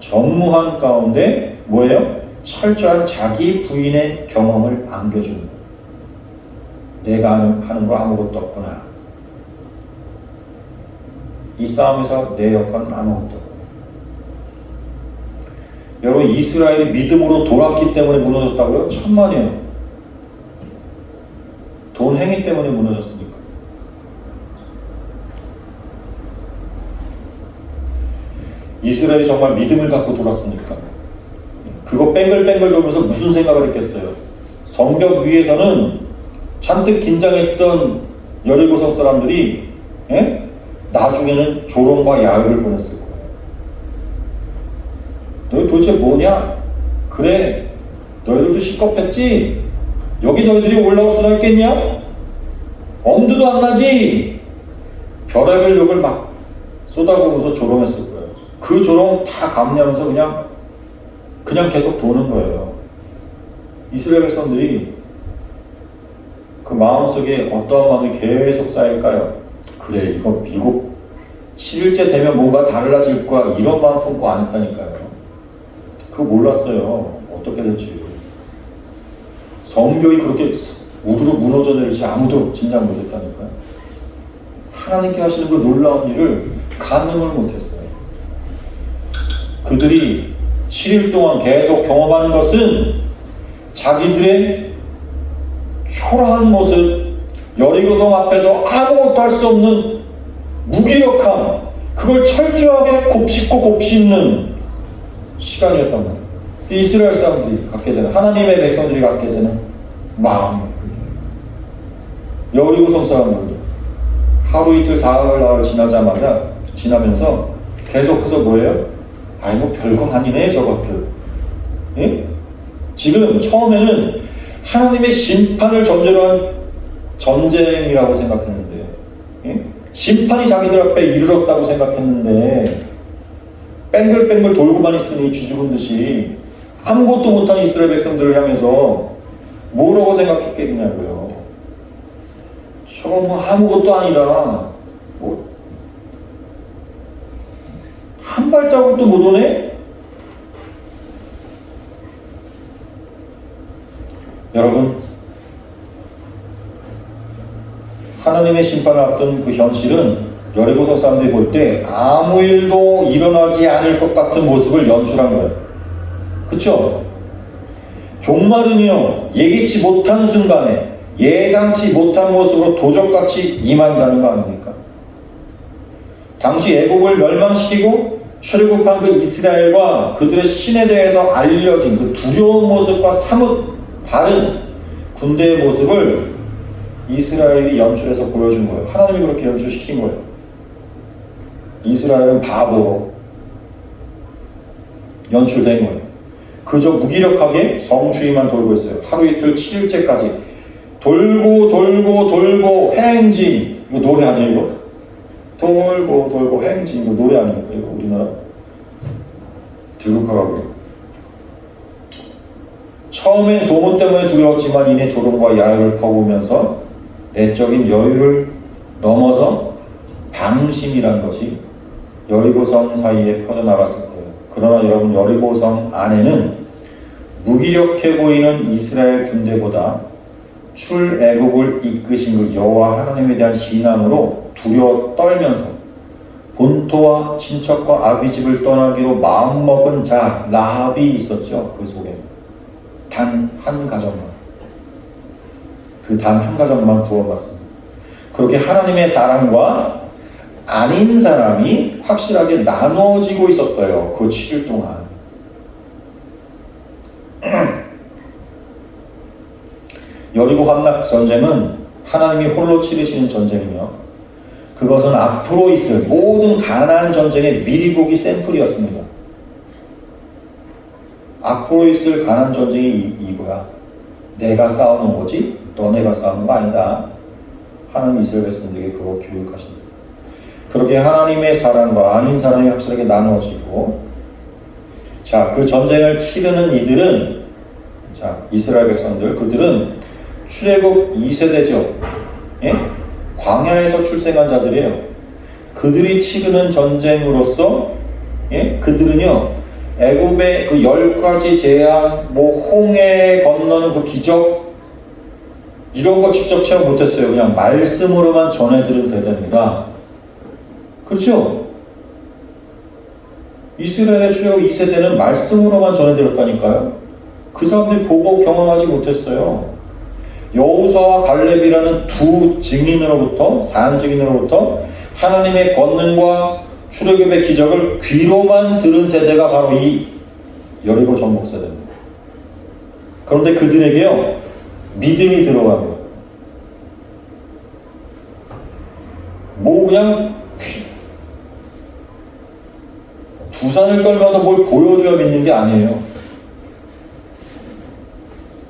전무한 가운데 뭐예요? 철저한 자기 부인의 경험을 안겨주는 거예요. 내가 하는 거 아무것도 없구나. 이 싸움에서 내 역할은 아무것도 없구나. 여러분, 이스라엘이 믿음으로 돌았기 때문에 무너졌다고요? 천만이에요. 돈 행위 때문에 무너졌습니까? 이스라엘이 정말 믿음을 갖고 돌았습니까? 그거 뺑글뺑글 돌면서 무슨 생각을 했겠어요? 성벽 위에서는 잔뜩 긴장했던 여리고성 사람들이 나중에는 조롱과 야유를 보냈을 거예요. 너희 도대체 뭐냐? 그래, 너희들도 시겁했지? 여기 너희들이 올라올 수나 있겠냐? 엄두도 안 나지? 별의별 욕을 막 쏟아부으면서 조롱했을 거예요. 그 조롱 다 감내하면서 그냥 계속 도는 거예요. 이스라엘 백성들이 그 마음속에 어떠한 마음이 계속 쌓일까요? 그래, 이거 미국 7일째 되면 뭔가 달라질 거야, 이런 마음 품고 안 했다니까요. 그거 몰랐어요. 어떻게 될지. 성벽이 그렇게 우르르 무너져 내릴지 아무도 짐작 못했다니까요. 하나님께 하시는 그 놀라운 일을 가늠을 못했어요. 그들이 7일 동안 계속 경험하는 것은 자기들의 초라한 모습, 여리고성 앞에서 아무것도 할 수 없는 무기력함, 그걸 철저하게 곱씹고 곱씹는 시간이었단 말이에요. 이스라엘 사람들이 갖게 되는, 하나님의 백성들이 갖게 되는 마음. 여리고성 사람들도 하루 이틀 사흘 나흘 지나면서 계속해서 뭐예요? 아이고 별거 아니네 저것들. 예? 지금 처음에는 하나님의 심판을 전제로 한 전쟁이라고 생각했는데, 예? 심판이 자기들 앞에 이르렀다고 생각했는데 뺑글뺑글 돌고만 있으니 쥐죽은 듯이 아무것도 못한 이스라엘 백성들을 향해서 뭐라고 생각했겠냐고요. 저거 뭐 아무것도 아니라 뭐 한 발자국도 못 오네? 여러분, 하나님의 심판을 앞둔 그 현실은 여리고성 사람들이 볼 때 아무 일도 일어나지 않을 것 같은 모습을 연출한 거예요. 그쵸? 종말은요, 예기치 못한 순간에 예상치 못한 모습으로 도적같이 임한다는 거 아닙니까? 당시 애국을 멸망시키고 출애굽한 그 이스라엘과 그들의 신에 대해서 알려진 그 두려운 모습과 사뭇 다른 군대의 모습을 이스라엘이 연출해서 보여준 거예요. 하나님이 그렇게 연출시킨 거예요. 이스라엘은 바보로 연출된 거예요. 그저 무기력하게 성추위만 돌고 있어요. 하루 이틀 7일째까지 돌고 행진. 이거 노래 아니에요 이거? 돌고 행진. 이거 노래 아니에요 이거? 우리나라 들국화가고요. 처음엔 소문 때문에 두려웠지만 이내 조롱과 야유를 퍼부으면서 내적인 여유를 넘어서 방심이란 것이 여리고성 사이에 퍼져나갔을 거예요. 그러나 여러분, 여리고성 안에는 무기력해 보이는 이스라엘 군대보다 출애굽을 이끄신 그 여호와 하나님에 대한 신앙으로 두려워 떨면서 본토와 친척과 아비집을 떠나기로 마음먹은 자 라합이 있었죠. 그 속에 단 한 가정만, 그 단 한 가정만 구원받습니다. 그렇게 하나님의 사람과 아닌 사람이 확실하게 나누어지고 있었어요. 그 7일 동안. 여리고 함락 전쟁은 하나님이 홀로 치르시는 전쟁이며 그것은 앞으로 있을 모든 가나안 전쟁의 미리 보기 샘플이었습니다. 앞으로 있을 가나안 전쟁이 이거야. 내가 싸우는 거지 너네가 싸우는 거 아니다. 하나님 이스라엘 백성들에게 그거 교육하십니다. 그렇게 하나님의 사람과 아닌 사람이 확실하게 나누어지고, 자, 그 전쟁을 치르는 이들은, 자, 이스라엘 백성들, 그들은 출애굽 2세대죠. 예? 광야에서 출생한 자들이에요. 그들이 치르는 전쟁으로서, 예? 그들은요, 애굽의 그 10가지 재앙, 홍해 건너는 그 기적, 이런 거 직접 체험 못했어요. 그냥 말씀으로만 전해 들은 세대입니다. 그렇죠? 이스라엘의 출애굽 2세대는 말씀으로만 전해 들었다니까요. 그 사람들이 보고 경험하지 못했어요. 여호수아와 갈렙이라는 두 증인으로부터, 사한 증인으로부터 하나님의 권능과 출애굽의 기적을 귀로만 들은 세대가 바로 이 여리고 정복 세대입니다. 그런데 그들에게요, 믿음이 들어간 거예요. 그냥 두산을 떨면서 뭘 보여줘야 믿는 게 아니에요.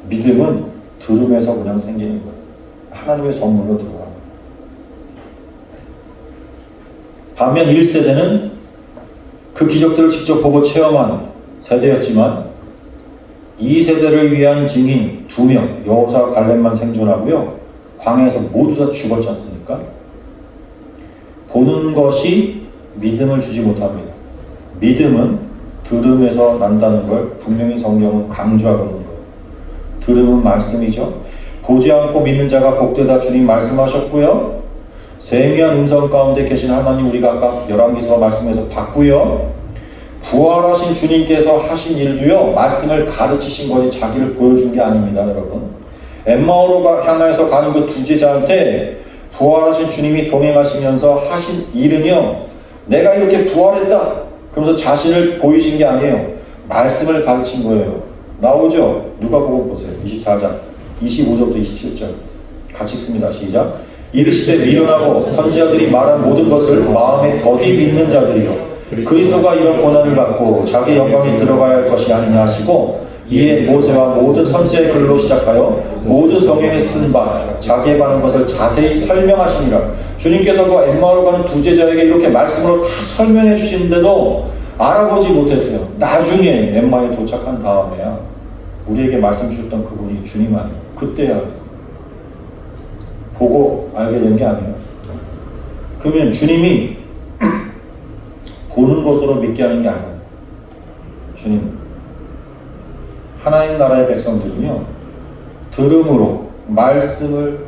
믿음은 들음에서 그냥 생기는 거예요. 하나님의 선물로 들어가요. 반면 1세대는 그 기적들을 직접 보고 체험한 세대였지만 2세대를 위한 증인 2명, 여호수아와 갈렙만 생존하고요. 광야에서 모두 다 죽었지 않습니까? 보는 것이 믿음을 주지 못합니다. 믿음은 들음에서 난다는 걸 분명히 성경은 강조하고 있는 거예요. 들음은 말씀이죠. 보지 않고 믿는 자가 복되다 주님 말씀하셨고요. 세미한 음성 가운데 계신 하나님 우리가 아까 열왕기서 말씀에서 봤고요. 부활하신 주님께서 하신 일도요, 말씀을 가르치신 것이 자기를 보여준 게 아닙니다, 여러분. 엠마오로 향해서 가는 그 두 제자한테 부활하신 주님이 동행하시면서 하신 일은요, 내가 이렇게 부활했다 그러면서 자신을 보이신 게 아니에요. 말씀을 가르친 거예요. 나오죠? 누가복음 보세요. 24장 25절부터 27절 같이 읽습니다. 시작. 이르시되 미련하고 선지자들이 말한 모든 것을 마음에 더디 믿는 자들이요 그리스도가 이런 고난을 받고 자기 영광에 들어가야 할 것이 아니냐 하시고 이에 모세와 모든 선지자의 글로 시작하여 모든 성경에 쓴 바 자기에 관한 것을 자세히 설명하시니라. 주님께서 그 엠마오로 가는 두 제자에게 이렇게 말씀으로 다 설명해 주시는데도 알아보지 못했어요. 나중에 엠마오에 도착한 다음에야 우리에게 말씀 주셨던 그분이 주님 아니에요. 그때야 보고 알게 된 게 아니에요. 그러면 주님이 보는 것으로 믿게 하는 게 아니에요. 주님, 하나님 나라의 백성들은요, 들음으로, 말씀을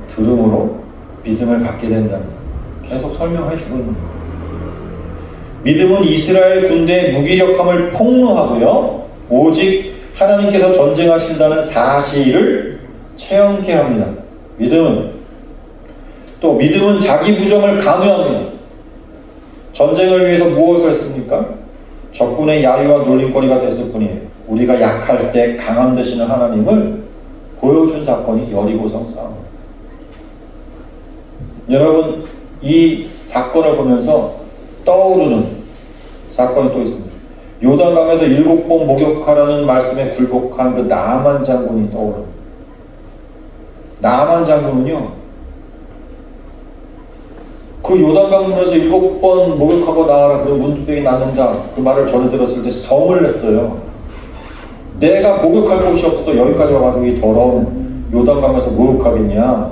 들음으로 믿음을 갖게 된다는 계속 설명해 주고 있는 거예요. 믿음은 이스라엘 군대의 무기력함을 폭로하고요, 오직 하나님께서 전쟁하신다는 사실을 체험케 합니다. 믿음은 자기 부정을 강요합니다. 전쟁을 위해서 무엇을 했습니까? 적군의 야유와 놀림거리가 됐을 뿐이에요. 우리가 약할 때 강함 되시는 하나님을 보여준 사건이 여리고성 싸움. 여러분, 이 사건을 보면서 떠오르는 사건이 또 있습니다. 요단강에서 7번 목욕하라는 말씀에 굴복한 그 나아만 장군이 떠오릅니다. 나아만 장군은요, 그 요단강물에서 7번 목욕하고 나와라, 그 문둥병이 낫는다, 그 말을 전해 들었을 때 성을 냈어요. 내가 목욕할 곳이 없어서 여기까지 와가지고 이 더러운 요단강에서 목욕하겠냐.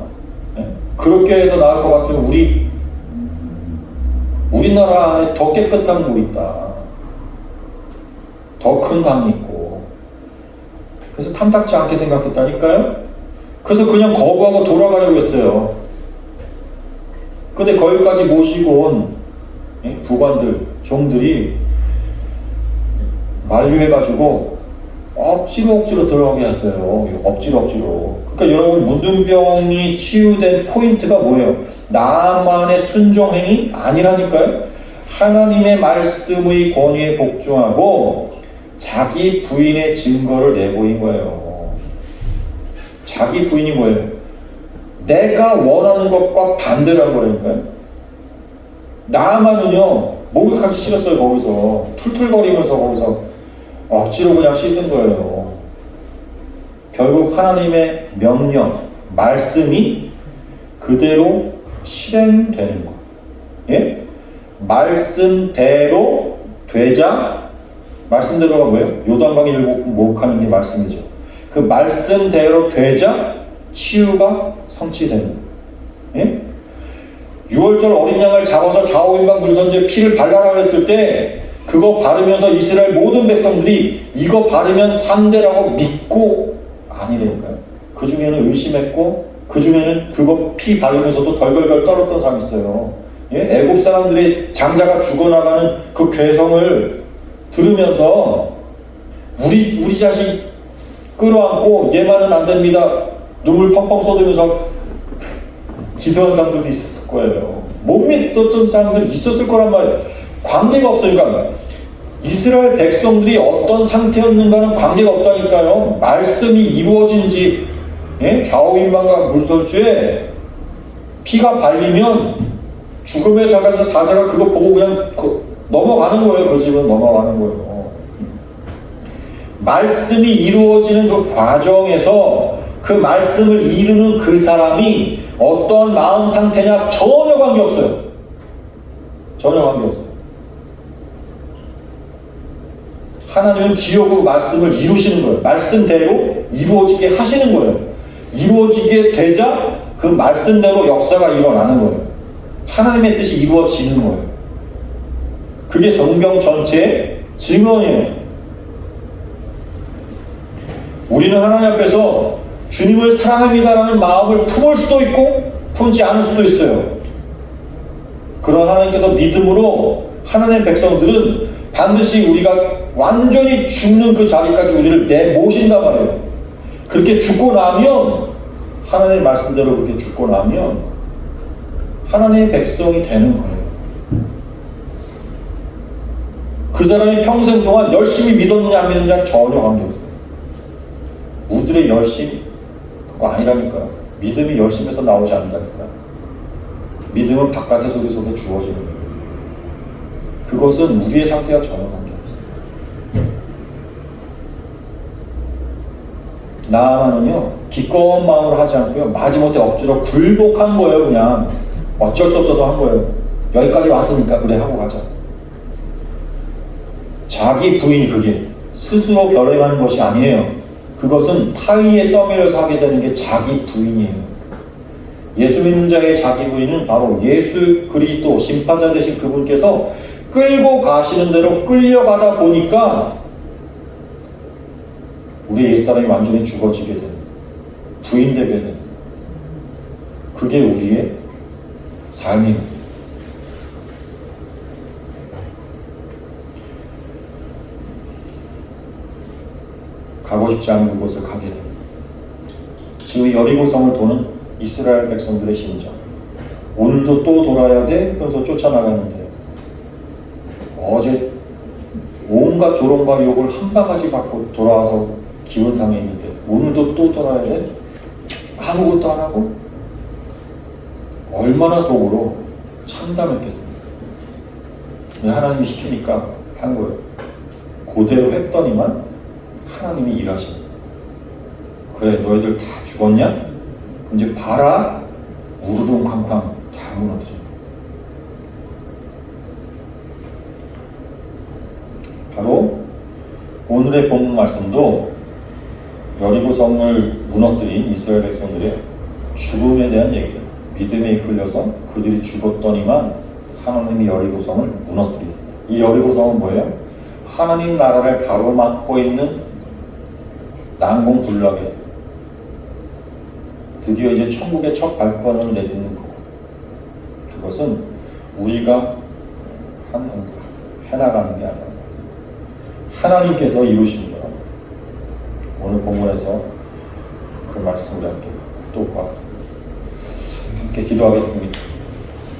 그렇게 해서 나을 것 같으면 우리나라 안에 더 깨끗한 물 있다. 더 큰 강이 있고. 그래서 탐탁지 않게 생각했다니까요. 그래서 그냥 거부하고 돌아가려고 했어요. 근데 거기까지 모시고 온 부관들, 종들이 만류해가지고 억지로 들어가게 했어요. 억지로. 그러니까 여러분, 문둥병이 치유된 포인트가 뭐예요? 나만의 순종행위 아니라니까요. 하나님의 말씀의 권위에 복종하고 자기 부인의 증거를 내보인 거예요. 자기 부인이 뭐예요? 내가 원하는 것과 반대를 한 거라니까요. 나만은요, 목욕하기 싫었어요. 거기서 툴툴거리면서 거기서 억지로 그냥 씻은 거예요. 결국 하나님의 명령, 말씀이 그대로 실행되는 거. 예? 말씀대로 되자. 말씀대로가 뭐예요? 요단강에 목욕하는 게 말씀이죠. 그 말씀대로 되자 치유가 성취되는 거예요. 예? 6월절 어린 양을 잡아서 좌우인방 물선지에 피를 발라라 했을 때 그거 바르면서 이스라엘 모든 백성들이 이거 바르면 산대라고 믿고 아니라니까요. 그 중에는 의심했고 그 중에는 그거 피 바르면서도 덜덜덜 떨었던 사람이 있어요. 예? 애국 사람들의 장자가 죽어나가는 그 괴성을 들으면서 우리 자식 끌어안고 얘만은 안 됩니다. 눈물 펑펑 쏟으면서 기도한 사람들도 있었을 거예요. 못 믿었던 사람들이 있었을 거란 말이에요. 관계가 없으니까. 이스라엘 백성들이 어떤 상태였는가는 관계가 없다니까요. 말씀이 이루어진지, 예? 좌우인방과 물설주에 피가 발리면 죽음의 사자가 그거 보고 그냥 넘어가는 거예요. 그 집은 넘어가는 거예요. 말씀이 이루어지는 그 과정에서 그 말씀을 이루는 그 사람이 어떤 마음 상태냐 전혀 관계없어요. 전혀 관계없어요. 하나님은 기억으로 말씀을 이루시는 거예요. 말씀대로 이루어지게 하시는 거예요. 이루어지게 되자 그 말씀대로 역사가 일어나는 거예요. 하나님의 뜻이 이루어지는 거예요. 그게 성경 전체의 증언이에요. 우리는 하나님 앞에서 주님을 사랑합니다라는 마음을 품을 수도 있고 품지 않을 수도 있어요. 그런 하나님께서 믿음으로 하나님의 백성들은 반드시 우리가 완전히 죽는 그 자리까지 우리를 내모신단 말이에요. 그렇게 죽고 나면 하나님의 말씀대로 그렇게 죽고 나면 하나님의 백성이 되는 거예요. 그 사람이 평생 동안 열심히 믿었느냐 안 믿었느냐 전혀 관계없어요. 우리들의 열심, 그거 아니라니까. 믿음이 열심에서 나오지 않는다니까. 믿음은 바깥에서 우리 속에 주어지는 거예요. 그것은 우리의 상태와 전혀 관계없어요. 나아만은요, 기꺼운 마음으로 하지 않고요, 마지못해 억지로 굴복한 거예요. 그냥 어쩔 수 없어서 한 거예요. 여기까지 왔으니까 그래 하고 가자. 자기 부인이 그게 스스로 결행하는 것이 아니에요. 그것은 타의에 떠밀려서 하게 되는 게 자기 부인이에요. 예수 믿는 자의 자기 부인은 바로 예수 그리스도 심판자 되신 그분께서 끌고 가시는 대로 끌려가다 보니까 우리 옛사람이 완전히 죽어지게 되는, 부인되게 되는, 그게 우리의 삶입니다. 가고 싶지 않은 그곳을 가게 됩니다. 지금 여리고성을 도는 이스라엘 백성들의 심정. 오늘도 또 돌아야 돼? 그래서 쫓아나가는데 어제 온갖 조롱과 욕을 한 바가지 받고 돌아와서 기분 상해 있는데 오늘도 또 돌아야 돼? 아무것도 안 하고? 얼마나 속으로 참담했겠습니까? 하나님이 시키니까 한 거예요. 그대로 했더니만 하나님이 일하시는 거예요. 그래, 너희들 다 죽었냐? 이제 봐라. 우르릉 쾅쾅 다 무너뜨려. 바로 오늘의 본문 말씀도 여리고성을 무너뜨린 이스라엘 백성들의 죽음에 대한 얘기예요. 믿음에 이끌려서 그들이 죽었더니만 하나님이 여리고성을 무너뜨립니다. 이 여리고성은 뭐예요? 하나님 나라를 가로막고 있는 난공불락에서 드디어 이제 천국의 첫 발걸음을 내딛는 것. 그것은 우리가 해나가는 게 아니라 하나님께서 이루신 거라. 오늘 본문에서 그 말씀을 함께 또 보았습니다. 함께 기도하겠습니다.